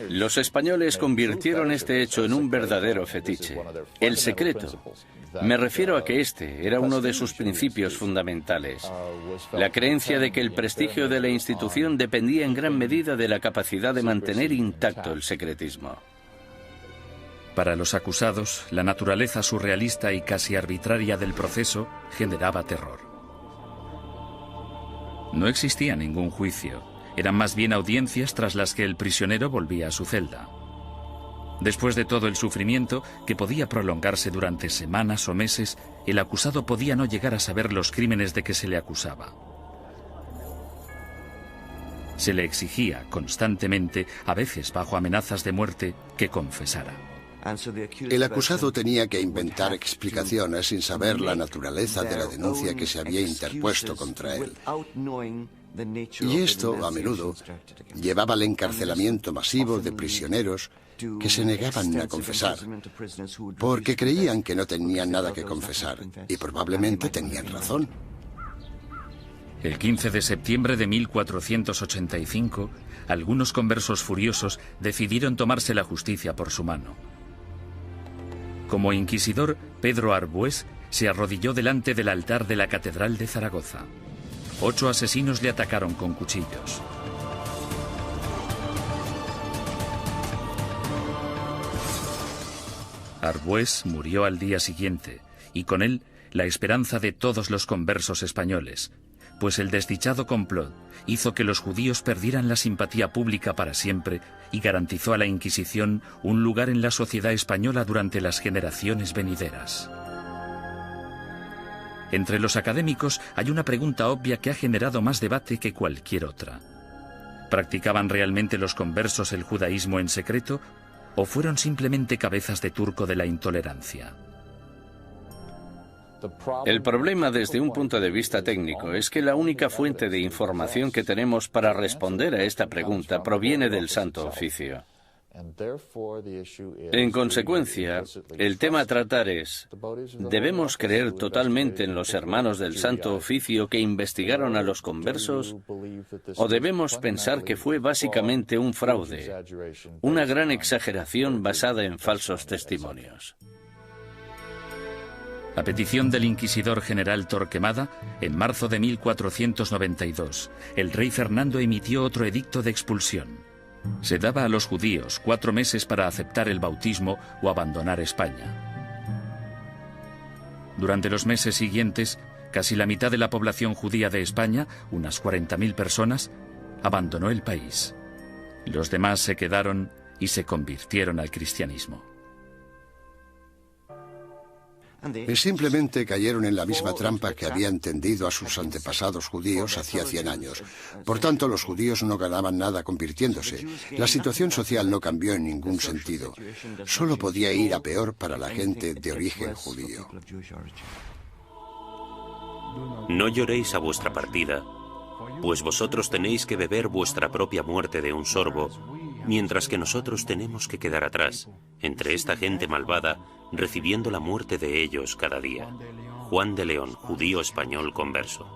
Los españoles convirtieron este hecho en un verdadero fetiche, el secreto. Me refiero a que este era uno de sus principios fundamentales, la creencia de que el prestigio de la institución dependía en gran medida de la capacidad de mantener intacto el secretismo. Para los acusados, la naturaleza surrealista y casi arbitraria del proceso generaba terror. No existía ningún juicio. Eran más bien audiencias tras las que el prisionero volvía a su celda. Después de todo el sufrimiento, que podía prolongarse durante semanas o meses, el acusado podía no llegar a saber los crímenes de que se le acusaba. Se le exigía constantemente, a veces bajo amenazas de muerte, que confesara. El acusado tenía que inventar explicaciones sin saber la naturaleza de la denuncia que se había interpuesto contra él. Y esto, a menudo, llevaba al encarcelamiento masivo de prisioneros que se negaban a confesar, porque creían que no tenían nada que confesar, y probablemente tenían razón. El 15 de septiembre de 1485, algunos conversos furiosos decidieron tomarse la justicia por su mano. Como inquisidor, Pedro Arbués se arrodilló delante del altar de la Catedral de Zaragoza. 8 asesinos le atacaron con cuchillos. Arbués murió al día siguiente, y con él la esperanza de todos los conversos españoles, pues el desdichado complot hizo que los judíos perdieran la simpatía pública para siempre y garantizó a la Inquisición un lugar en la sociedad española durante las generaciones venideras. Entre los académicos hay una pregunta obvia que ha generado más debate que cualquier otra. ¿Practicaban realmente los conversos el judaísmo en secreto o fueron simplemente cabezas de turco de la intolerancia? El problema desde un punto de vista técnico es que la única fuente de información que tenemos para responder a esta pregunta proviene del Santo Oficio. En consecuencia, el tema a tratar es, ¿debemos creer totalmente en los hermanos del Santo Oficio que investigaron a los conversos? ¿O debemos pensar que fue básicamente un fraude, una gran exageración basada en falsos testimonios? A petición del inquisidor general Torquemada, en marzo de 1492, el rey Fernando emitió otro edicto de expulsión. Se daba a los judíos 4 meses para aceptar el bautismo o abandonar España. Durante los meses siguientes, casi la mitad de la población judía de España, unas 40.000 personas, abandonó el país. Los demás se quedaron y se convirtieron al cristianismo. Simplemente cayeron en la misma trampa que habían tendido a sus antepasados judíos hacía 100 años. Por tanto, los judíos no ganaban nada convirtiéndose. La situación social no cambió en ningún sentido. Solo podía ir a peor para la gente de origen judío. No lloréis a vuestra partida, pues vosotros tenéis que beber vuestra propia muerte de un sorbo, mientras que nosotros tenemos que quedar atrás, entre esta gente malvada, recibiendo la muerte de ellos cada día. Juan de León, judío español converso.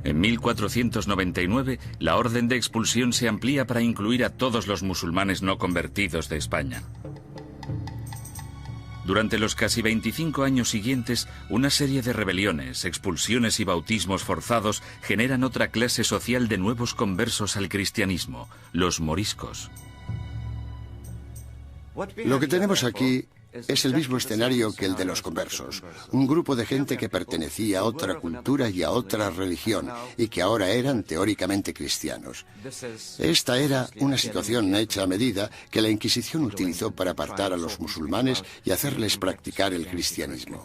En 1499, la orden de expulsión se amplía para incluir a todos los musulmanes no convertidos de España. Durante los casi 25 años siguientes, una serie de rebeliones, expulsiones y bautismos forzados generan otra clase social de nuevos conversos al cristianismo, los moriscos. Lo que tenemos aquí es el mismo escenario que el de los conversos. Un grupo de gente que pertenecía a otra cultura y a otra religión y que ahora eran teóricamente cristianos. Esta era una situación hecha a medida que la Inquisición utilizó para apartar a los musulmanes y hacerles practicar el cristianismo.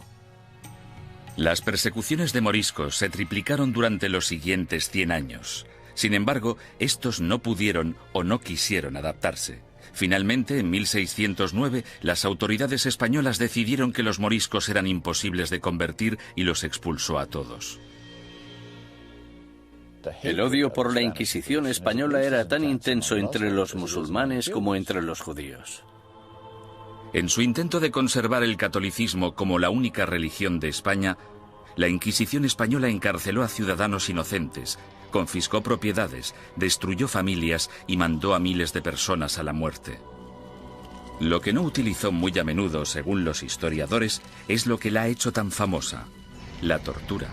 Las persecuciones de moriscos se triplicaron durante los siguientes 100 años. Sin embargo, estos no pudieron o no quisieron adaptarse. Finalmente, en 1609, las autoridades españolas decidieron que los moriscos eran imposibles de convertir y los expulsó a todos. El odio por la Inquisición española era tan intenso entre los musulmanes como entre los judíos. En su intento de conservar el catolicismo como la única religión de España, la Inquisición española encarceló a ciudadanos inocentes, confiscó propiedades, destruyó familias y mandó a miles de personas a la muerte. Lo que no utilizó muy a menudo, según los historiadores, es lo que la ha hecho tan famosa: la tortura.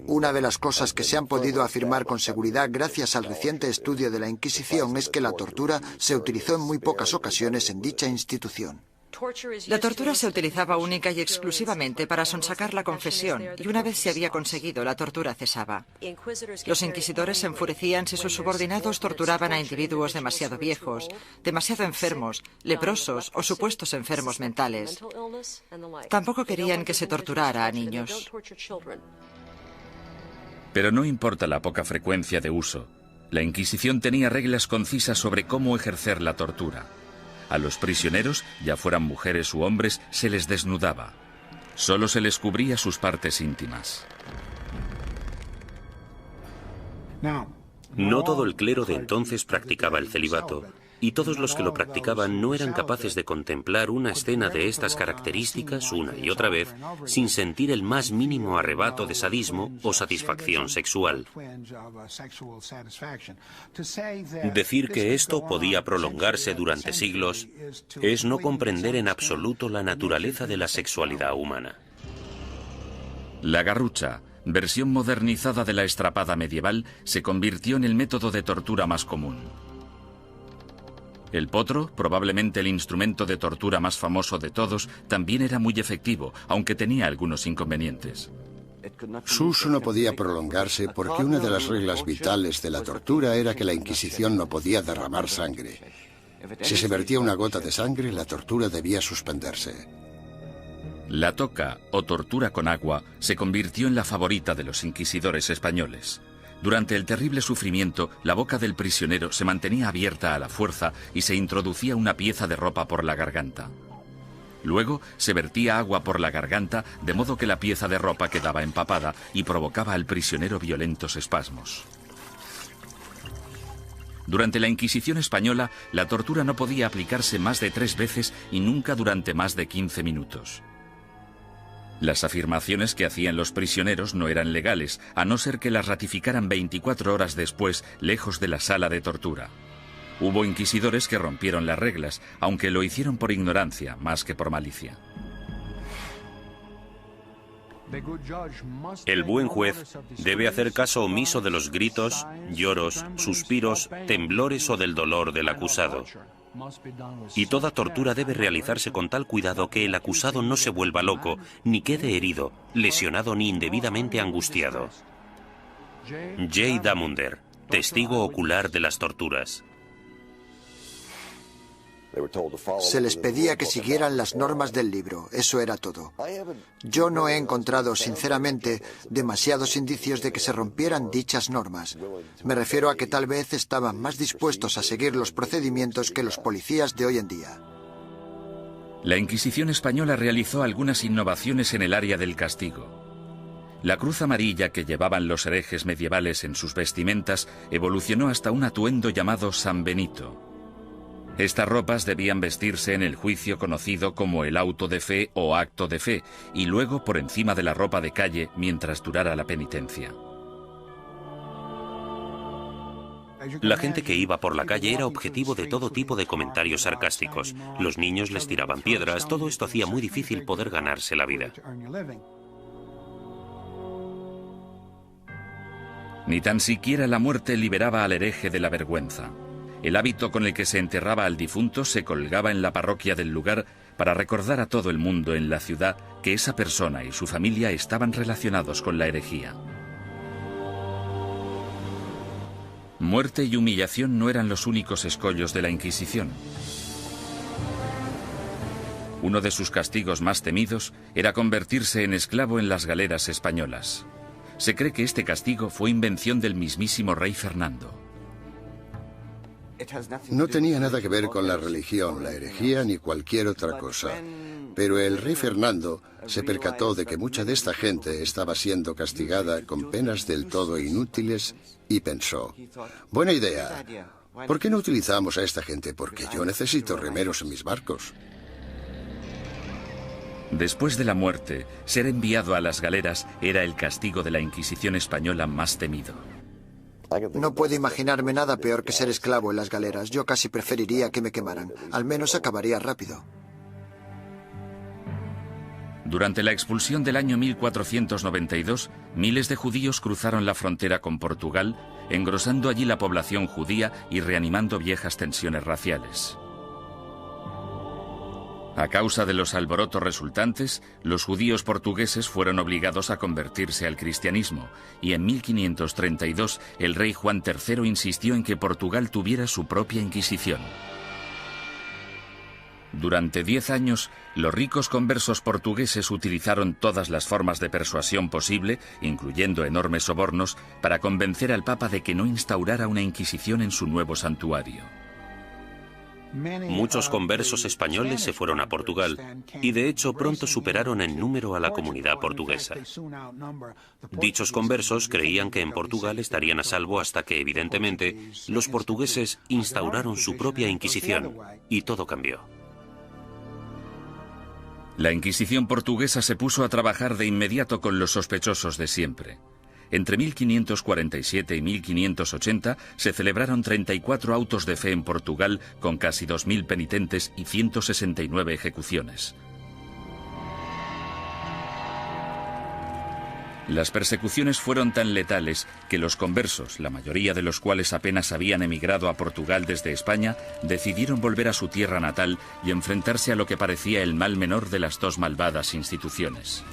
Una de las cosas que se han podido afirmar con seguridad gracias al reciente estudio de la Inquisición es que la tortura se utilizó en muy pocas ocasiones en dicha institución. La tortura se utilizaba única y exclusivamente para sonsacar la confesión, y una vez se había conseguido, la tortura cesaba. Los inquisidores se enfurecían si sus subordinados torturaban a individuos demasiado viejos, demasiado enfermos, leprosos o supuestos enfermos mentales. Tampoco querían que se torturara a niños. Pero no importa la poca frecuencia de uso, la Inquisición tenía reglas concisas sobre cómo ejercer la tortura. A los prisioneros, ya fueran mujeres u hombres, se les desnudaba. Solo se les cubría sus partes íntimas. No todo el clero de entonces practicaba el celibato, y todos los que lo practicaban no eran capaces de contemplar una escena de estas características una y otra vez sin sentir el más mínimo arrebato de sadismo o satisfacción sexual. Decir que esto podía prolongarse durante siglos es no comprender en absoluto la naturaleza de la sexualidad humana. La garrucha, versión modernizada de la estrapada medieval, se convirtió en el método de tortura más común. El potro, probablemente el instrumento de tortura más famoso de todos, también era muy efectivo, aunque tenía algunos inconvenientes. Su uso no podía prolongarse porque una de las reglas vitales de la tortura era que la Inquisición no podía derramar sangre. Si se vertía una gota de sangre, la tortura debía suspenderse. La toca, o tortura con agua, se convirtió en la favorita de los inquisidores españoles. Durante el terrible sufrimiento, la boca del prisionero se mantenía abierta a la fuerza y se introducía una pieza de ropa por la garganta. Luego se vertía agua por la garganta, de modo que la pieza de ropa quedaba empapada y provocaba al prisionero violentos espasmos. Durante la Inquisición española, la tortura no podía aplicarse más de 3 veces y nunca durante más de 15 minutos. Las afirmaciones que hacían los prisioneros no eran legales, a no ser que las ratificaran 24 horas después, lejos de la sala de tortura. Hubo inquisidores que rompieron las reglas, aunque lo hicieron por ignorancia, más que por malicia. El buen juez debe hacer caso omiso de los gritos, lloros, suspiros, temblores o del dolor del acusado. Y toda tortura debe realizarse con tal cuidado que el acusado no se vuelva loco, ni quede herido, lesionado ni indebidamente angustiado. J. Damunder, testigo ocular de las torturas. Se les pedía que siguieran las normas del libro, eso era todo. Yo no he encontrado, sinceramente, demasiados indicios de que se rompieran dichas normas. Me refiero a que tal vez estaban más dispuestos a seguir los procedimientos que los policías de hoy en día. La Inquisición española realizó algunas innovaciones en el área del castigo. La cruz amarilla que llevaban los herejes medievales en sus vestimentas evolucionó hasta un atuendo llamado San Benito. Estas ropas debían vestirse en el juicio conocido como el auto de fe o acto de fe, y luego por encima de la ropa de calle mientras durara la penitencia. La gente que iba por la calle era objetivo de todo tipo de comentarios sarcásticos. Los niños les tiraban piedras, todo esto hacía muy difícil poder ganarse la vida. Ni tan siquiera la muerte liberaba al hereje de la vergüenza. El hábito con el que se enterraba al difunto se colgaba en la parroquia del lugar para recordar a todo el mundo en la ciudad que esa persona y su familia estaban relacionados con la herejía. Muerte y humillación no eran los únicos escollos de la Inquisición. Uno de sus castigos más temidos era convertirse en esclavo en las galeras españolas. Se cree que este castigo fue invención del mismísimo rey Fernando. No tenía nada que ver con la religión, la herejía ni cualquier otra cosa. Pero el rey Fernando se percató de que mucha de esta gente estaba siendo castigada con penas del todo inútiles y pensó, buena idea, ¿por qué no utilizamos a esta gente? Porque yo necesito remeros en mis barcos. Después de la muerte, ser enviado a las galeras era el castigo de la Inquisición española más temido. No puedo imaginarme nada peor que ser esclavo en las galeras. Yo casi preferiría que me quemaran. Al menos acabaría rápido. Durante la expulsión del año 1492, miles de judíos cruzaron la frontera con Portugal, engrosando allí la población judía y reanimando viejas tensiones raciales. A causa de los alborotos resultantes, los judíos portugueses fueron obligados a convertirse al cristianismo, y en 1532 el rey Juan III insistió en que Portugal tuviera su propia Inquisición. Durante 10 años, los ricos conversos portugueses utilizaron todas las formas de persuasión posible, incluyendo enormes sobornos, para convencer al Papa de que no instaurara una Inquisición en su nuevo santuario. Muchos conversos españoles se fueron a Portugal y de hecho pronto superaron en número a la comunidad portuguesa. Dichos conversos creían que en Portugal estarían a salvo hasta que, evidentemente, los portugueses instauraron su propia Inquisición y todo cambió. La Inquisición portuguesa se puso a trabajar de inmediato con los sospechosos de siempre. Entre 1547 y 1580 se celebraron 34 autos de fe en Portugal con casi 2000 penitentes y 169 ejecuciones. Las persecuciones fueron tan letales que los conversos, la mayoría de los cuales apenas habían emigrado a Portugal desde España, decidieron volver a su tierra natal y enfrentarse a lo que parecía el mal menor de las dos malvadas instituciones.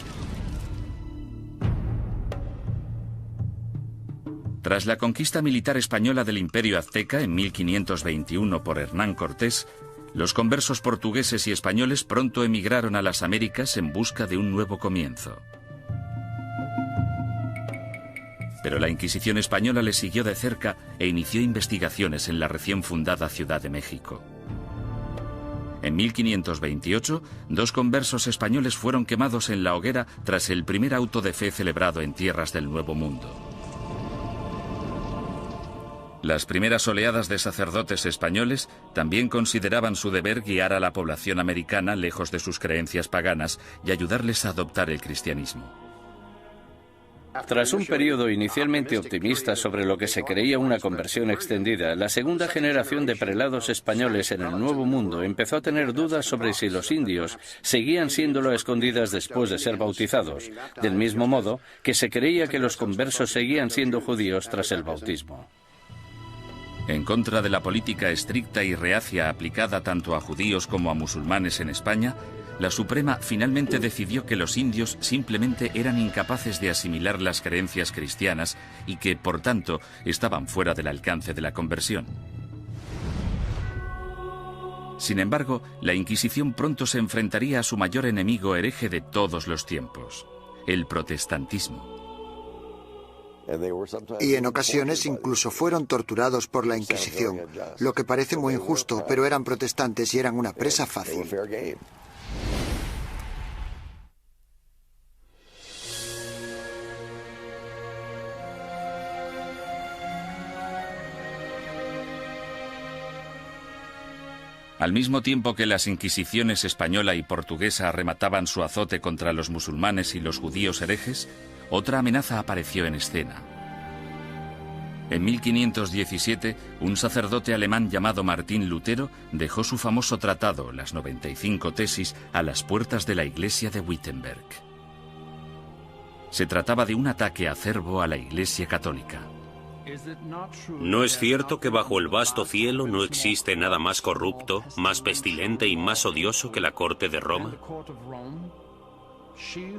Tras la conquista militar española del Imperio Azteca en 1521 por Hernán Cortés, los conversos portugueses y españoles pronto emigraron a las Américas en busca de un nuevo comienzo. Pero la Inquisición española les siguió de cerca e inició investigaciones en la recién fundada Ciudad de México. En 1528, 2 conversos españoles fueron quemados en la hoguera tras el primer auto de fe celebrado en tierras del Nuevo Mundo. Las primeras oleadas de sacerdotes españoles también consideraban su deber guiar a la población americana lejos de sus creencias paganas y ayudarles a adoptar el cristianismo. Tras un periodo inicialmente optimista sobre lo que se creía una conversión extendida, la segunda generación de prelados españoles en el Nuevo Mundo empezó a tener dudas sobre si los indios seguían siéndolo a escondidas después de ser bautizados, del mismo modo que se creía que los conversos seguían siendo judíos tras el bautismo. En contra de la política estricta y reacia aplicada tanto a judíos como a musulmanes en España, la Suprema finalmente decidió que los indios simplemente eran incapaces de asimilar las creencias cristianas y que, por tanto, estaban fuera del alcance de la conversión. Sin embargo, la Inquisición pronto se enfrentaría a su mayor enemigo hereje de todos los tiempos, el protestantismo. Y en ocasiones incluso fueron torturados por la Inquisición, lo que parece muy injusto, pero eran protestantes y eran una presa fácil. Al mismo tiempo que las inquisiciones española y portuguesa remataban su azote contra los musulmanes y los judíos herejes, otra amenaza apareció en escena. En 1517, un sacerdote alemán llamado Martín Lutero dejó su famoso tratado, las 95 tesis, a las puertas de la iglesia de Wittenberg. Se trataba de un ataque acerbo a la Iglesia católica. ¿No es cierto que bajo el vasto cielo no existe nada más corrupto, más pestilente y más odioso que la corte de Roma?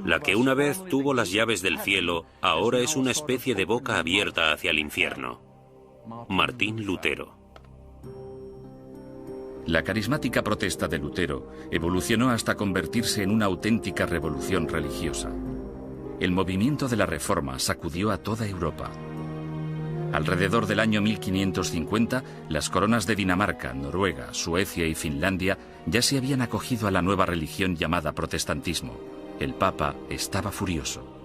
La que una vez tuvo las llaves del cielo, ahora es una especie de boca abierta hacia el infierno. Martín Lutero. La carismática protesta de Lutero evolucionó hasta convertirse en una auténtica revolución religiosa. El movimiento de la Reforma sacudió a toda Europa. Alrededor del año 1550, las coronas de Dinamarca, Noruega, Suecia y Finlandia ya se habían acogido a la nueva religión llamada protestantismo. El Papa estaba furioso.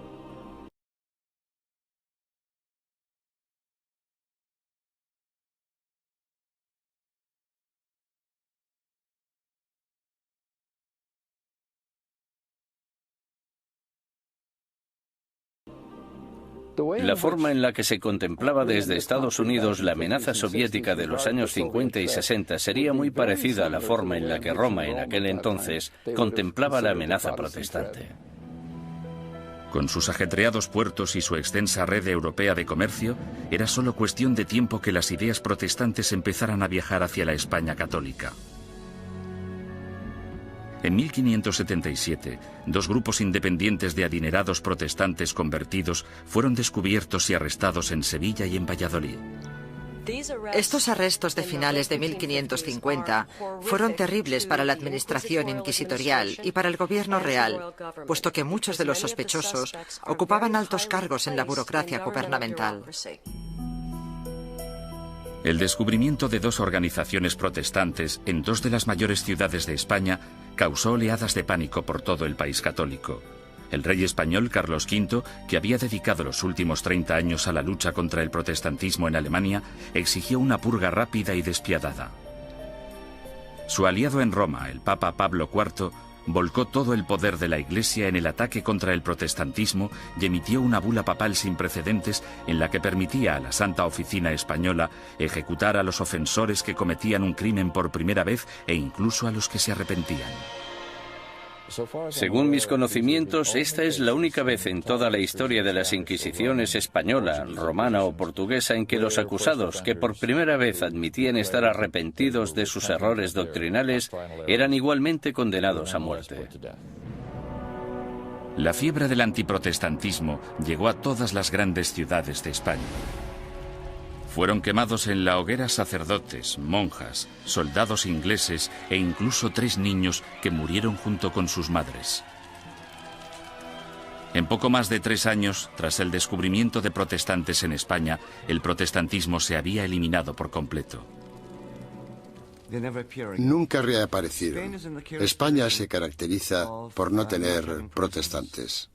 La forma en la que se contemplaba desde Estados Unidos la amenaza soviética de los años 50 y 60 sería muy parecida a la forma en la que Roma en aquel entonces contemplaba la amenaza protestante. Con sus ajetreados puertos y su extensa red europea de comercio, era solo cuestión de tiempo que las ideas protestantes empezaran a viajar hacia la España católica. En 1577, dos grupos independientes de adinerados protestantes convertidos fueron descubiertos y arrestados en Sevilla y en Valladolid. Estos arrestos de finales de 1550 fueron terribles para la administración inquisitorial y para el gobierno real, puesto que muchos de los sospechosos ocupaban altos cargos en la burocracia gubernamental. El descubrimiento de dos organizaciones protestantes en dos de las mayores ciudades de España causó oleadas de pánico por todo el país católico. El rey español Carlos V, que había dedicado los últimos 30 años a la lucha contra el protestantismo en Alemania, exigió una purga rápida y despiadada. Su aliado en Roma, el Papa Pablo IV, volcó todo el poder de la Iglesia en el ataque contra el protestantismo y emitió una bula papal sin precedentes en la que permitía a la Santa Oficina Española ejecutar a los ofensores que cometían un crimen por primera vez e incluso a los que se arrepentían. Según mis conocimientos, esta es la única vez en toda la historia de las Inquisiciones española, romana o portuguesa en que los acusados, que por primera vez admitían estar arrepentidos de sus errores doctrinales, eran igualmente condenados a muerte. La fiebre del antiprotestantismo llegó a todas las grandes ciudades de España. Fueron quemados en la hoguera sacerdotes, monjas, soldados ingleses e incluso 3 niños que murieron junto con sus madres. En poco más de 3 años, tras el descubrimiento de protestantes en España, el protestantismo se había eliminado por completo. Nunca reaparecieron. España se caracteriza por no tener protestantes.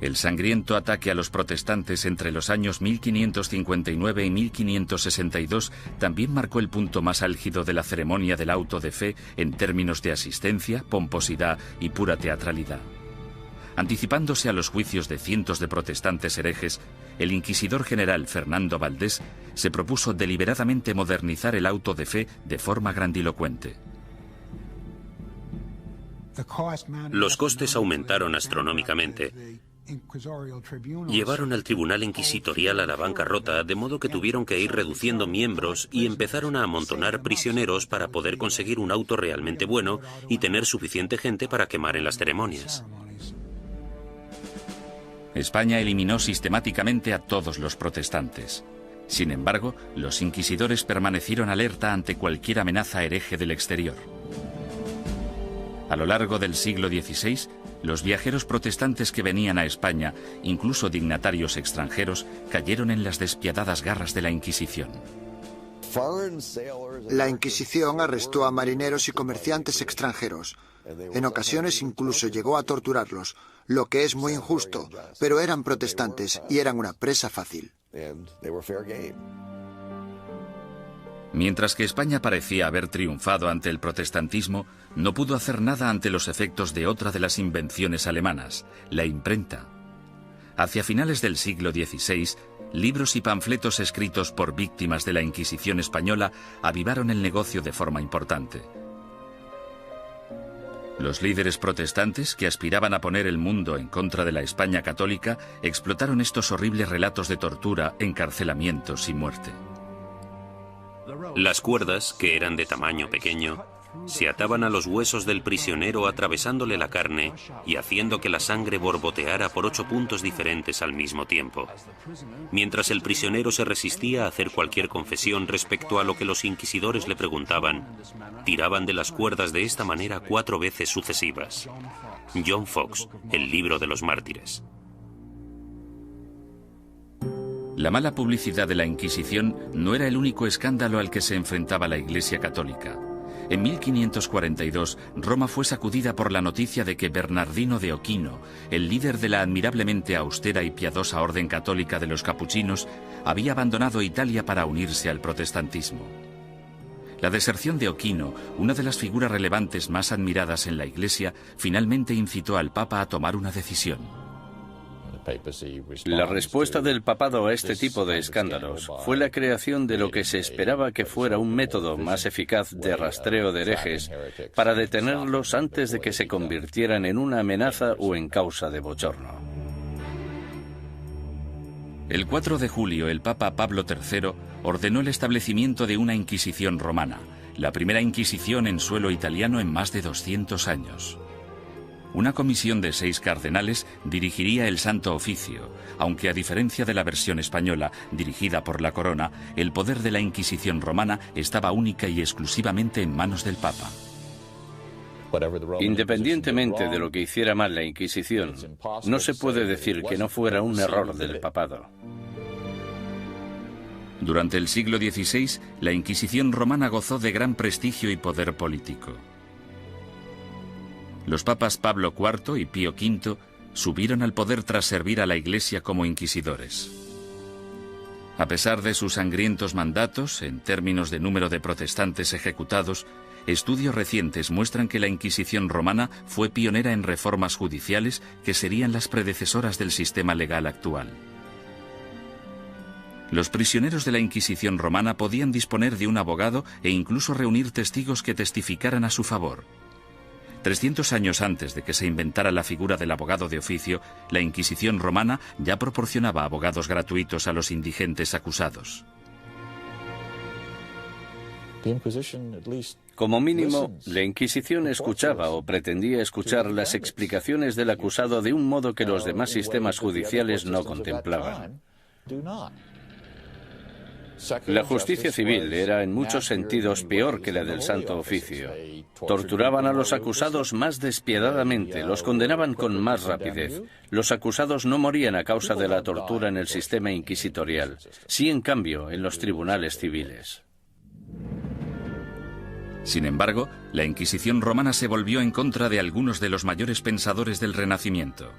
El sangriento ataque a los protestantes entre los años 1559 y 1562 también marcó el punto más álgido de la ceremonia del auto de fe en términos de asistencia, pomposidad y pura teatralidad. Anticipándose a los juicios de cientos de protestantes herejes, el inquisidor general Fernando Valdés se propuso deliberadamente modernizar el auto de fe de forma grandilocuente. Los costes aumentaron astronómicamente. Llevaron al tribunal inquisitorial a la bancarrota, de modo que tuvieron que ir reduciendo miembros y empezaron a amontonar prisioneros para poder conseguir un auto realmente bueno y tener suficiente gente para quemar en las ceremonias. España eliminó sistemáticamente a todos los protestantes. Sin embargo, los inquisidores permanecieron alerta ante cualquier amenaza hereje del exterior. A lo largo del siglo XVI, los viajeros protestantes que venían a España, incluso dignatarios extranjeros, cayeron en las despiadadas garras de la Inquisición. La Inquisición arrestó a marineros y comerciantes extranjeros. En ocasiones incluso llegó a torturarlos, lo que es muy injusto, pero eran protestantes y eran una presa fácil. Mientras que España parecía haber triunfado ante el protestantismo, no pudo hacer nada ante los efectos de otra de las invenciones alemanas, la imprenta. Hacia finales del siglo XVI, libros y panfletos escritos por víctimas de la Inquisición española avivaron el negocio de forma importante. Los líderes protestantes, que aspiraban a poner el mundo en contra de la España católica, explotaron estos horribles relatos de tortura, encarcelamientos y muerte. Las cuerdas, que eran de tamaño pequeño, se ataban a los huesos del prisionero atravesándole la carne y haciendo que la sangre borboteara por 8 puntos diferentes al mismo tiempo. Mientras el prisionero se resistía a hacer cualquier confesión respecto a lo que los inquisidores le preguntaban, tiraban de las cuerdas de esta manera 4 veces sucesivas. John Foxe, El libro de los mártires. La mala publicidad de la Inquisición no era el único escándalo al que se enfrentaba la Iglesia católica. En 1542, Roma fue sacudida por la noticia de que Bernardino de Ochino, el líder de la admirablemente austera y piadosa orden católica de los capuchinos, había abandonado Italia para unirse al protestantismo. La deserción de Ochino, una de las figuras relevantes más admiradas en la Iglesia, finalmente incitó al Papa a tomar una decisión. La respuesta del papado a este tipo de escándalos fue la creación de lo que se esperaba que fuera un método más eficaz de rastreo de herejes para detenerlos antes de que se convirtieran en una amenaza o en causa de bochorno. El 4 de julio, el Papa Pablo III ordenó el establecimiento de una Inquisición romana, la primera Inquisición en suelo italiano en más de 200 años. Una comisión de 6 cardenales dirigiría el Santo Oficio, aunque a diferencia de la versión española, dirigida por la Corona, el poder de la Inquisición romana estaba única y exclusivamente en manos del Papa. Independientemente de lo que hiciera mal la Inquisición, no se puede decir que no fuera un error del papado. Durante el siglo XVI, la Inquisición romana gozó de gran prestigio y poder político. Los papas Pablo IV y Pío V subieron al poder tras servir a la Iglesia como inquisidores. A pesar de sus sangrientos mandatos, en términos de número de protestantes ejecutados, estudios recientes muestran que la Inquisición romana fue pionera en reformas judiciales que serían las predecesoras del sistema legal actual. Los prisioneros de la Inquisición romana podían disponer de un abogado e incluso reunir testigos que testificaran a su favor. 300 años antes de que se inventara la figura del abogado de oficio, la Inquisición romana ya proporcionaba abogados gratuitos a los indigentes acusados. Como mínimo, la Inquisición escuchaba o pretendía escuchar las explicaciones del acusado de un modo que los demás sistemas judiciales no contemplaban. La justicia civil era en muchos sentidos peor que la del Santo Oficio. Torturaban a los acusados más despiadadamente, los condenaban con más rapidez. Los acusados no morían a causa de la tortura en el sistema inquisitorial, sí en cambio en los tribunales civiles. Sin embargo, la Inquisición romana se volvió en contra de algunos de los mayores pensadores del Renacimiento.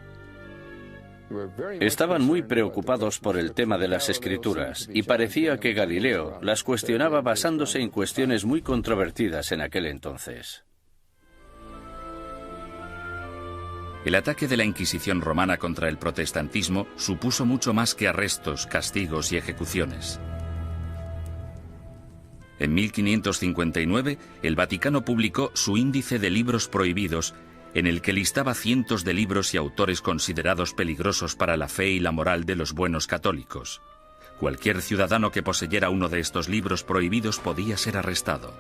Estaban muy preocupados por el tema de las escrituras y parecía que Galileo las cuestionaba basándose en cuestiones muy controvertidas en aquel entonces. El ataque de la Inquisición romana contra el protestantismo supuso mucho más que arrestos, castigos y ejecuciones. En 1559, el Vaticano publicó su Índice de Libros Prohibidos, en el que listaba cientos de libros y autores considerados peligrosos para la fe y la moral de los buenos católicos. Cualquier ciudadano que poseyera uno de estos libros prohibidos podía ser arrestado.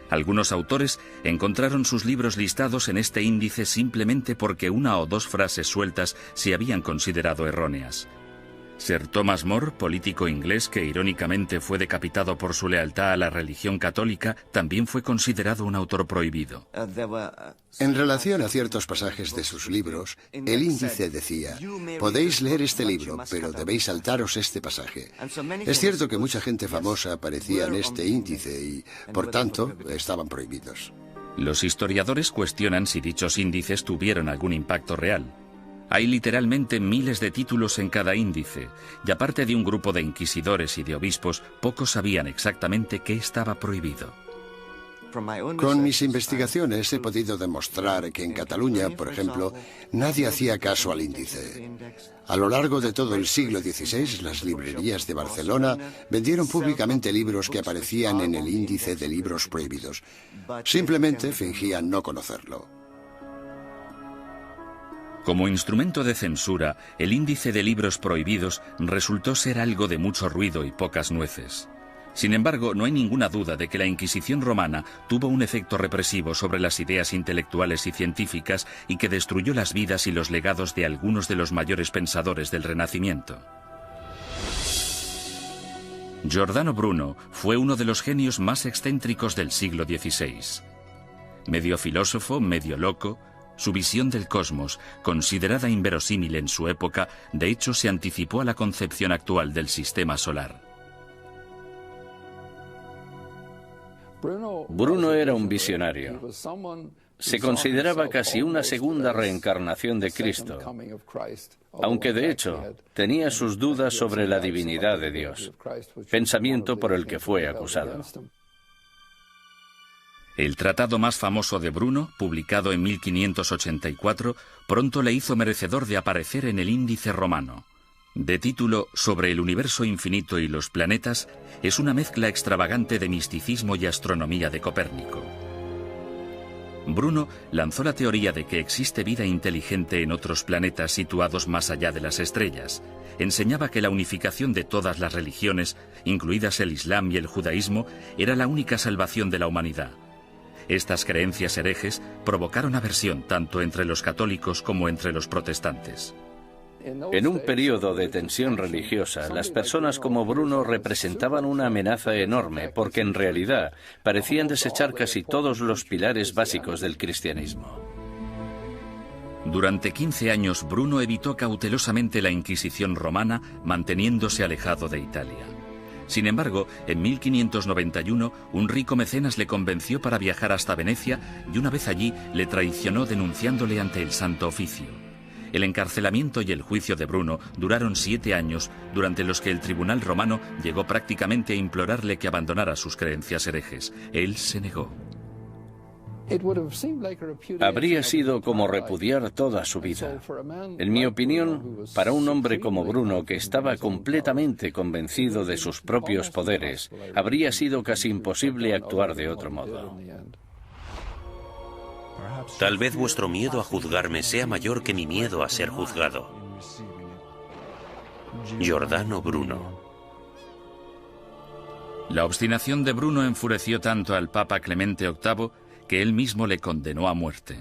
Algunos autores encontraron sus libros listados en este índice simplemente porque una o dos frases sueltas se habían considerado erróneas. Sir Thomas More, político inglés que irónicamente fue decapitado por su lealtad a la religión católica, también fue considerado un autor prohibido. En relación a ciertos pasajes de sus libros, el índice decía: podéis leer este libro, pero debéis saltaros este pasaje. Es cierto que mucha gente famosa aparecía en este índice y, por tanto, estaban prohibidos. Los historiadores cuestionan si dichos índices tuvieron algún impacto real. Hay literalmente miles de títulos en cada índice, y aparte de un grupo de inquisidores y de obispos, pocos sabían exactamente qué estaba prohibido. Con mis investigaciones he podido demostrar que en Cataluña, por ejemplo, nadie hacía caso al índice. A lo largo de todo el siglo XVI, las librerías de Barcelona vendieron públicamente libros que aparecían en el índice de libros prohibidos. Simplemente fingían no conocerlo. Como instrumento de censura, el índice de libros prohibidos resultó ser algo de mucho ruido y pocas nueces. Sin embargo, no hay ninguna duda de que la Inquisición romana tuvo un efecto represivo sobre las ideas intelectuales y científicas y que destruyó las vidas y los legados de algunos de los mayores pensadores del Renacimiento. Giordano Bruno fue uno de los genios más excéntricos del siglo XVI. Medio filósofo, medio loco, su visión del cosmos, considerada inverosímil en su época, de hecho se anticipó a la concepción actual del sistema solar. Bruno era un visionario. Se consideraba casi una segunda reencarnación de Cristo, aunque de hecho tenía sus dudas sobre la divinidad de Dios, pensamiento por el que fue acusado. El tratado más famoso de Bruno, publicado en 1584, pronto le hizo merecedor de aparecer en el índice romano. De título Sobre el universo infinito y los planetas, es una mezcla extravagante de misticismo y astronomía de Copérnico. Bruno lanzó la teoría de que existe vida inteligente en otros planetas situados más allá de las estrellas. Enseñaba que la unificación de todas las religiones, incluidas el Islam y el judaísmo, era la única salvación de la humanidad. Estas creencias herejes provocaron aversión tanto entre los católicos como entre los protestantes. En un periodo de tensión religiosa, las personas como Bruno representaban una amenaza enorme porque en realidad parecían desechar casi todos los pilares básicos del cristianismo. Durante 15 años, Bruno evitó cautelosamente la Inquisición romana, manteniéndose alejado de Italia. Sin embargo, en 1591, un rico mecenas le convenció para viajar hasta Venecia y una vez allí le traicionó denunciándole ante el Santo Oficio. El encarcelamiento y el juicio de Bruno duraron 7 años, durante los que el tribunal romano llegó prácticamente a implorarle que abandonara sus creencias herejes. Él se negó. Habría sido como repudiar toda su vida. En mi opinión, para un hombre como Bruno, que estaba completamente convencido de sus propios poderes, habría sido casi imposible actuar de otro modo. Tal vez vuestro miedo a juzgarme sea mayor que mi miedo a ser juzgado. Giordano Bruno. La obstinación de Bruno enfureció tanto al Papa Clemente VIII que él mismo le condenó a muerte.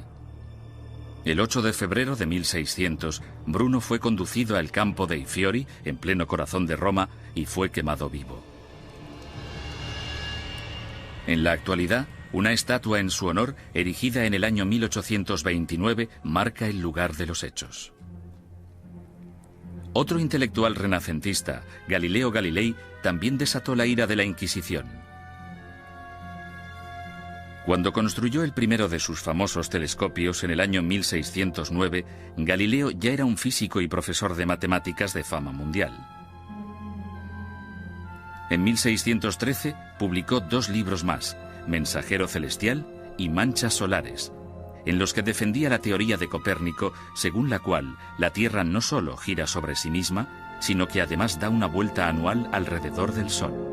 El 8 de febrero de 1600, Bruno fue conducido al campo dei Fiori, en pleno corazón de Roma, y fue quemado vivo. En la actualidad, una estatua en su honor, erigida en el año 1829, marca el lugar de los hechos. Otro intelectual renacentista, Galileo Galilei, también desató la ira de la Inquisición. Cuando construyó el primero de sus famosos telescopios en el año 1609, Galileo ya era un físico y profesor de matemáticas de fama mundial. En 1613 publicó 2 libros más, Mensajero Celestial y Manchas Solares, en los que defendía la teoría de Copérnico, según la cual la Tierra no solo gira sobre sí misma, sino que además da una vuelta anual alrededor del Sol.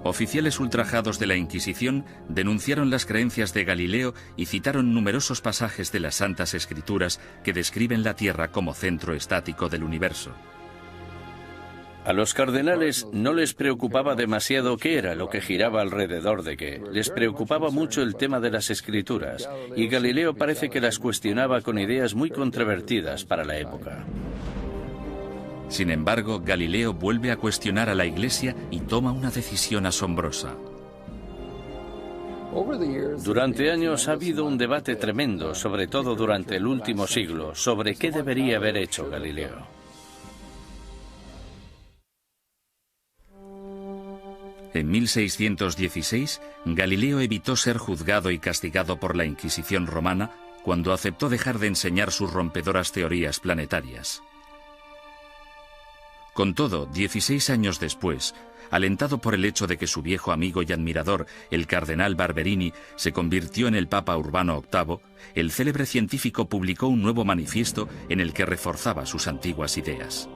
Oficiales ultrajados de la Inquisición denunciaron las creencias de Galileo y citaron numerosos pasajes de las Santas Escrituras que describen la Tierra como centro estático del universo. A los cardenales no les preocupaba demasiado qué era lo que giraba alrededor de qué. Les preocupaba mucho el tema de las escrituras, y Galileo parece que las cuestionaba con ideas muy controvertidas para la época. Sin embargo, Galileo vuelve a cuestionar a la Iglesia y toma una decisión asombrosa. Durante años ha habido un debate tremendo, sobre todo durante el último siglo, sobre qué debería haber hecho Galileo. En 1616, Galileo evitó ser juzgado y castigado por la Inquisición romana cuando aceptó dejar de enseñar sus rompedoras teorías planetarias. Con todo, 16 años después, alentado por el hecho de que su viejo amigo y admirador, el cardenal Barberini, se convirtió en el Papa Urbano VIII, el célebre científico publicó un nuevo manifiesto en el que reforzaba sus antiguas ideas.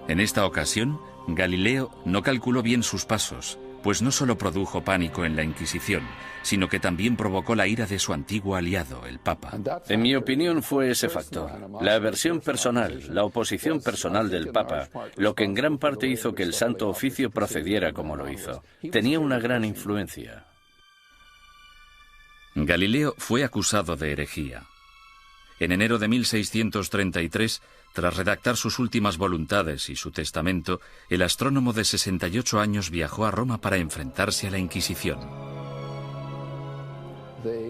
En esta ocasión, Galileo no calculó bien sus pasos, pues no solo produjo pánico en la Inquisición, sino que también provocó la ira de su antiguo aliado, el Papa. En mi opinión fue ese factor, la aversión personal, la oposición personal del Papa, lo que en gran parte hizo que el Santo Oficio procediera como lo hizo. Tenía una gran influencia. Galileo fue acusado de herejía. En enero de 1633, tras redactar sus últimas voluntades y su testamento, el astrónomo de 68 años viajó a Roma para enfrentarse a la Inquisición.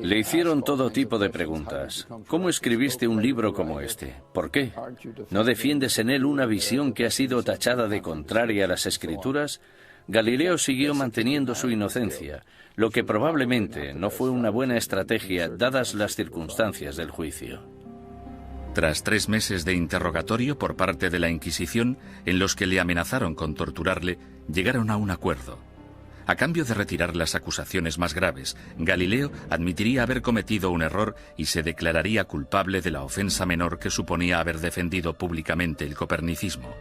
Le hicieron todo tipo de preguntas. ¿Cómo escribiste un libro como este? ¿Por qué? ¿No defiendes en él una visión que ha sido tachada de contraria a las Escrituras? Galileo siguió manteniendo su inocencia, lo que probablemente no fue una buena estrategia dadas las circunstancias del juicio. Tras 3 meses de interrogatorio por parte de la Inquisición, en los que le amenazaron con torturarle, llegaron a un acuerdo. A cambio de retirar las acusaciones más graves, Galileo admitiría haber cometido un error y se declararía culpable de la ofensa menor que suponía haber defendido públicamente el copernicismo.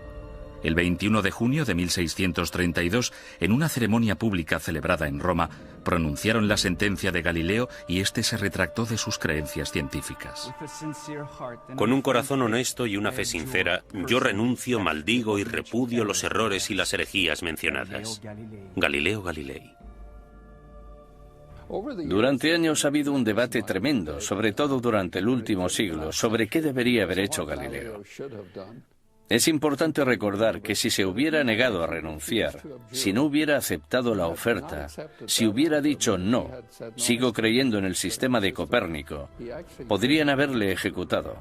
El 21 de junio de 1632, en una ceremonia pública celebrada en Roma, pronunciaron la sentencia de Galileo y éste se retractó de sus creencias científicas. Con un corazón honesto y una fe sincera, yo renuncio, maldigo y repudio los errores y las herejías mencionadas. Galileo Galilei. Durante años ha habido un debate tremendo, sobre todo durante el último siglo, sobre qué debería haber hecho Galileo. Es importante recordar que si se hubiera negado a renunciar, si no hubiera aceptado la oferta, si hubiera dicho no, sigo creyendo en el sistema de Copérnico, podrían haberle ejecutado.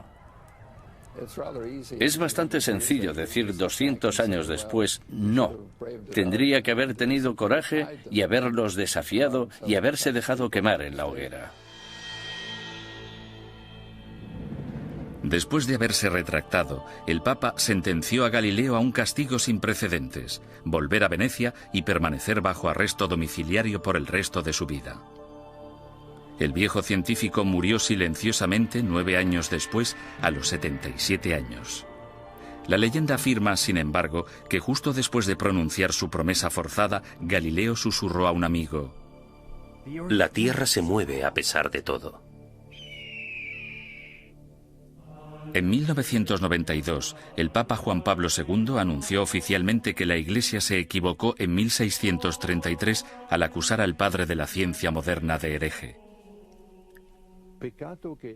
Es bastante sencillo decir 200 años después no. Tendría que haber tenido coraje y haberlos desafiado y haberse dejado quemar en la hoguera. Después de haberse retractado, el Papa sentenció a Galileo a un castigo sin precedentes, volver a Venecia y permanecer bajo arresto domiciliario por el resto de su vida. El viejo científico murió silenciosamente 9 años después, a los 77 años. La leyenda afirma, sin embargo, que justo después de pronunciar su promesa forzada, Galileo susurró a un amigo: La Tierra se mueve a pesar de todo. En 1992, el Papa Juan Pablo II anunció oficialmente que la Iglesia se equivocó en 1633 al acusar al padre de la ciencia moderna de hereje.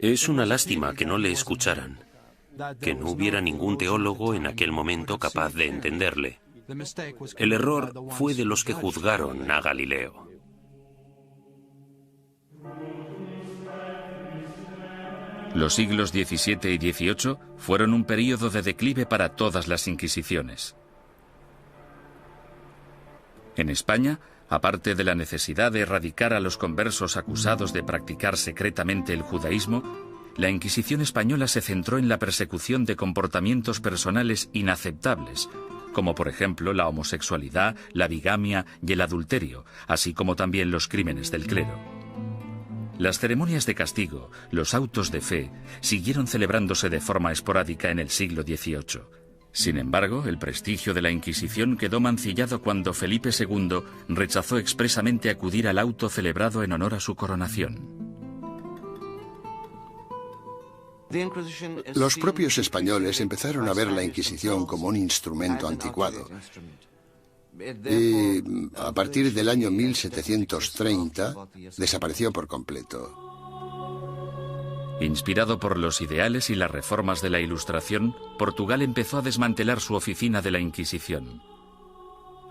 Es una lástima que no le escucharan, que no hubiera ningún teólogo en aquel momento capaz de entenderle. El error fue de los que juzgaron a Galileo. Los siglos XVII y XVIII fueron un período de declive para todas las inquisiciones. En España, aparte de la necesidad de erradicar a los conversos acusados de practicar secretamente el judaísmo, la Inquisición española se centró en la persecución de comportamientos personales inaceptables, como por ejemplo la homosexualidad, la bigamia y el adulterio, así como también los crímenes del clero. Las ceremonias de castigo, los autos de fe, siguieron celebrándose de forma esporádica en el siglo XVIII. Sin embargo, el prestigio de la Inquisición quedó mancillado cuando Felipe II rechazó expresamente acudir al auto celebrado en honor a su coronación. Los propios españoles empezaron a ver la Inquisición como un instrumento anticuado. Y a partir del año 1730 desapareció por completo. Inspirado por los ideales y las reformas de la Ilustración, Portugal empezó a desmantelar su oficina de la Inquisición.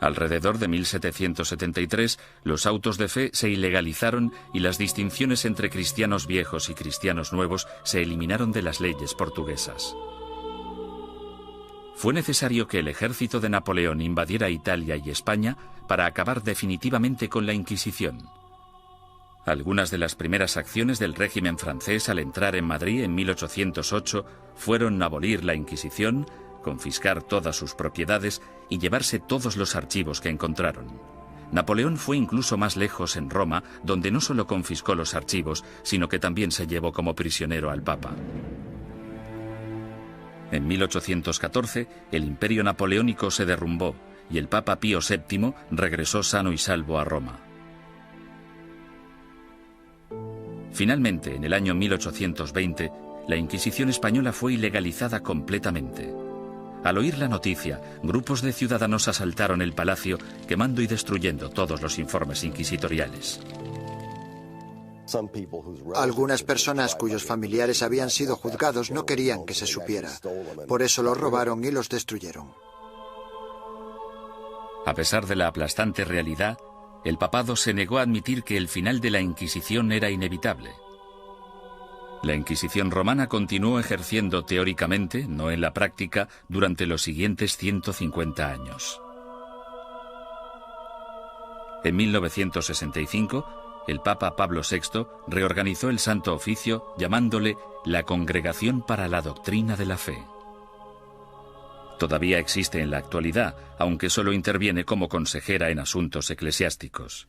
Alrededor de 1773, los autos de fe se ilegalizaron y las distinciones entre cristianos viejos y cristianos nuevos se eliminaron de las leyes portuguesas. Fue necesario que el ejército de Napoleón invadiera Italia y España para acabar definitivamente con la Inquisición. Algunas de las primeras acciones del régimen francés al entrar en Madrid en 1808 fueron abolir la Inquisición, confiscar todas sus propiedades y llevarse todos los archivos que encontraron. Napoleón fue incluso más lejos en Roma, donde no solo confiscó los archivos, sino que también se llevó como prisionero al Papa. En 1814, el imperio napoleónico se derrumbó y el Papa Pío VII regresó sano y salvo a Roma. Finalmente, en el año 1820, la Inquisición española fue ilegalizada completamente. Al oír la noticia, grupos de ciudadanos asaltaron el palacio, quemando y destruyendo todos los informes inquisitoriales. Algunas personas cuyos familiares habían sido juzgados no querían que se supiera. Por eso los robaron y los destruyeron. A pesar de la aplastante realidad, el papado se negó a admitir que el final de la Inquisición era inevitable. La Inquisición romana continuó ejerciendo teóricamente, no en la práctica, durante los siguientes 150 años. En 1965, el Papa Pablo VI reorganizó el Santo Oficio llamándole la Congregación para la Doctrina de la Fe. Todavía existe en la actualidad, aunque solo interviene como consejera en asuntos eclesiásticos.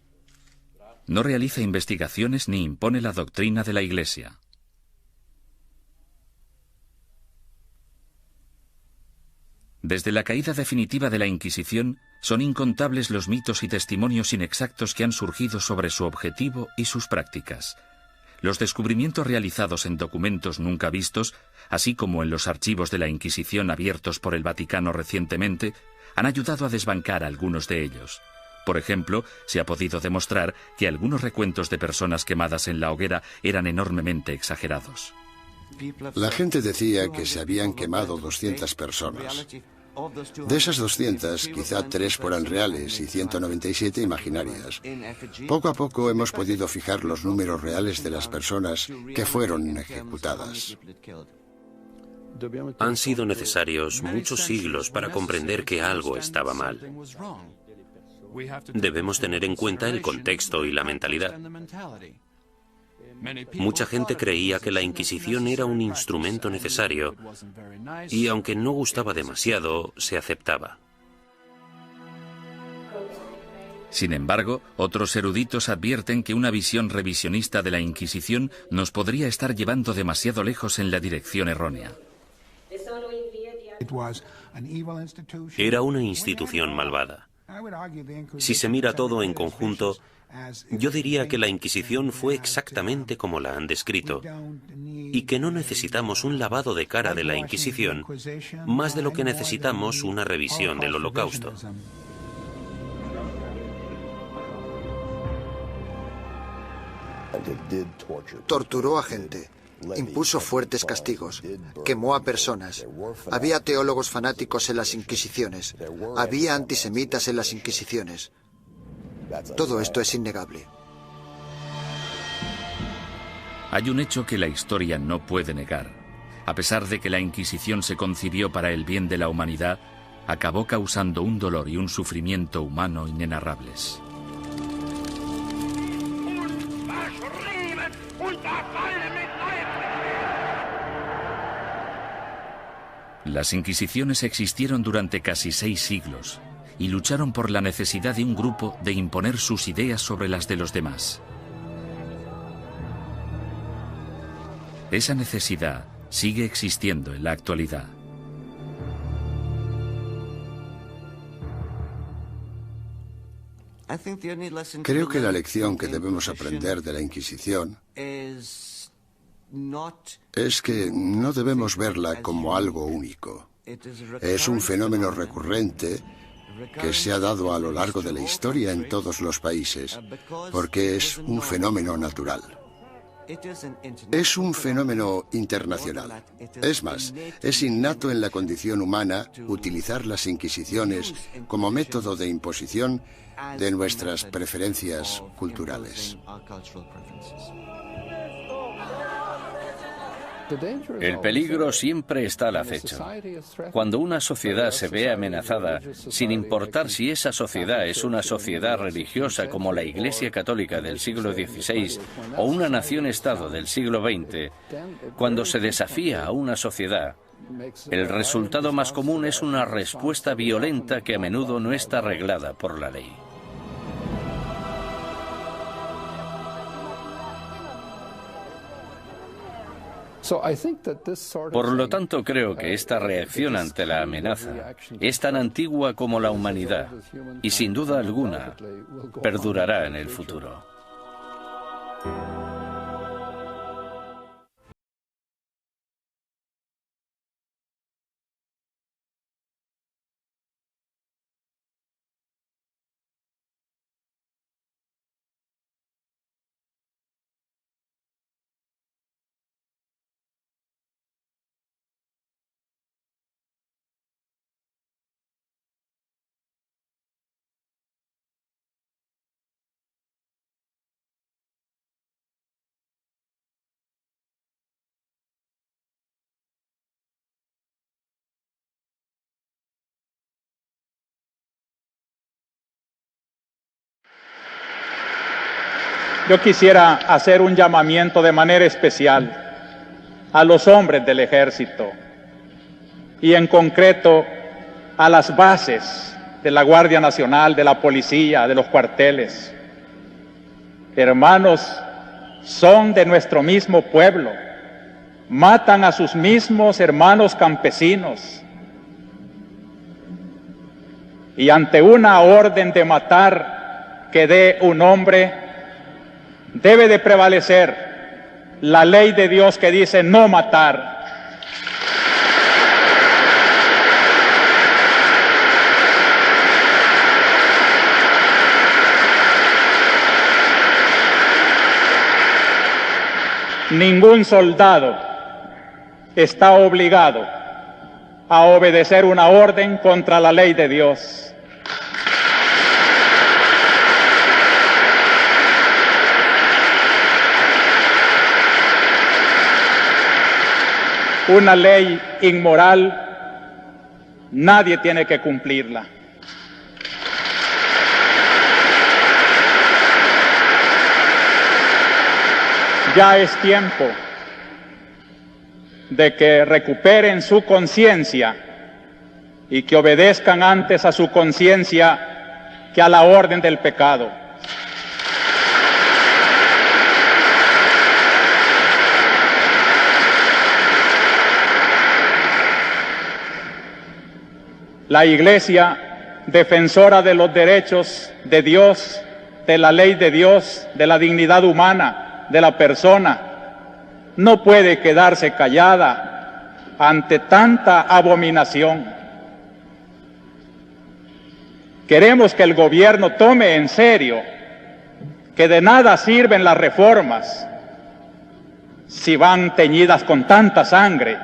No realiza investigaciones ni impone la doctrina de la Iglesia. Desde la caída definitiva de la Inquisición, son incontables los mitos y testimonios inexactos que han surgido sobre su objetivo y sus prácticas. Los descubrimientos realizados en documentos nunca vistos, así como en los archivos de la Inquisición abiertos por el Vaticano recientemente, han ayudado a desbancar algunos de ellos. Por ejemplo, se ha podido demostrar que algunos recuentos de personas quemadas en la hoguera eran enormemente exagerados. La gente decía que se habían quemado 200 personas. De esas 200, quizá 3 fueran reales y 197 imaginarias. Poco a poco hemos podido fijar los números reales de las personas que fueron ejecutadas. Han sido necesarios muchos siglos para comprender que algo estaba mal. Debemos tener en cuenta el contexto y la mentalidad. Mucha gente creía que la Inquisición era un instrumento necesario y, aunque no gustaba demasiado, se aceptaba. Sin embargo, otros eruditos advierten que una visión revisionista de la Inquisición nos podría estar llevando demasiado lejos en la dirección errónea. Era una institución malvada. Si se mira todo en conjunto, yo diría que la Inquisición fue exactamente como la han descrito, y que no necesitamos un lavado de cara de la Inquisición, más de lo que necesitamos una revisión del Holocausto. Torturó a gente, impuso fuertes castigos, quemó a personas. Había teólogos fanáticos en las Inquisiciones, había antisemitas en las Inquisiciones. Todo esto es innegable. Hay un hecho que la historia no puede negar. A pesar de que la Inquisición se concibió para el bien de la humanidad, acabó causando un dolor y un sufrimiento humano inenarrables. Las Inquisiciones existieron durante casi 6 siglos y lucharon por la necesidad de un grupo de imponer sus ideas sobre las de los demás. Esa necesidad sigue existiendo en la actualidad. Creo que la lección que debemos aprender de la Inquisición es que no debemos verla como algo único. Es un fenómeno recurrente que se ha dado a lo largo de la historia en todos los países, porque es un fenómeno natural. Es un fenómeno internacional. Es más, es innato en la condición humana utilizar las inquisiciones como método de imposición de nuestras preferencias culturales. El peligro siempre está al acecho. Cuando una sociedad se ve amenazada, sin importar si esa sociedad es una sociedad religiosa como la Iglesia Católica del siglo XVI o una nación-estado del siglo XX, cuando se desafía a una sociedad, el resultado más común es una respuesta violenta que a menudo no está reglada por la ley. Por lo tanto, creo que esta reacción ante la amenaza es tan antigua como la humanidad y, sin duda alguna, perdurará en el futuro. Yo quisiera hacer un llamamiento de manera especial a los hombres del ejército y en concreto a las bases de la Guardia Nacional, de la policía, de los cuarteles. Hermanos, son de nuestro mismo pueblo, matan a sus mismos hermanos campesinos y ante una orden de matar que dé un hombre, debe de prevalecer la ley de Dios que dice no matar. Ningún soldado está obligado a obedecer una orden contra la ley de Dios. Una ley inmoral, nadie tiene que cumplirla. Ya es tiempo de que recuperen su conciencia y que obedezcan antes a su conciencia que a la orden del pecado. La Iglesia, defensora de los derechos de Dios, de la ley de Dios, de la dignidad humana, de la persona, no puede quedarse callada ante tanta abominación. Queremos que el gobierno tome en serio que de nada sirven las reformas si van teñidas con tanta sangre.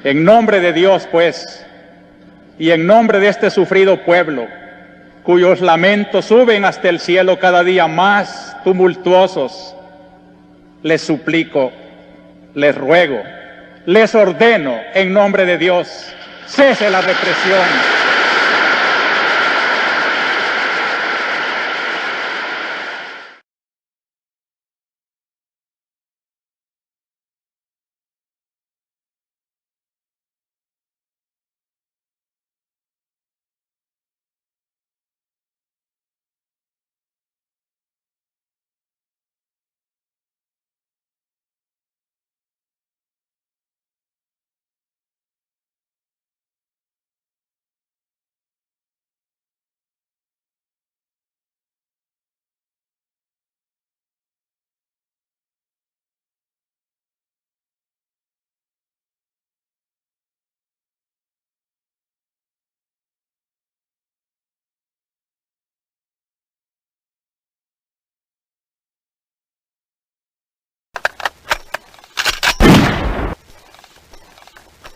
En nombre de Dios, pues, y en nombre de este sufrido pueblo, cuyos lamentos suben hasta el cielo cada día más tumultuosos, les suplico, les ruego, les ordeno en nombre de Dios, cese la represión.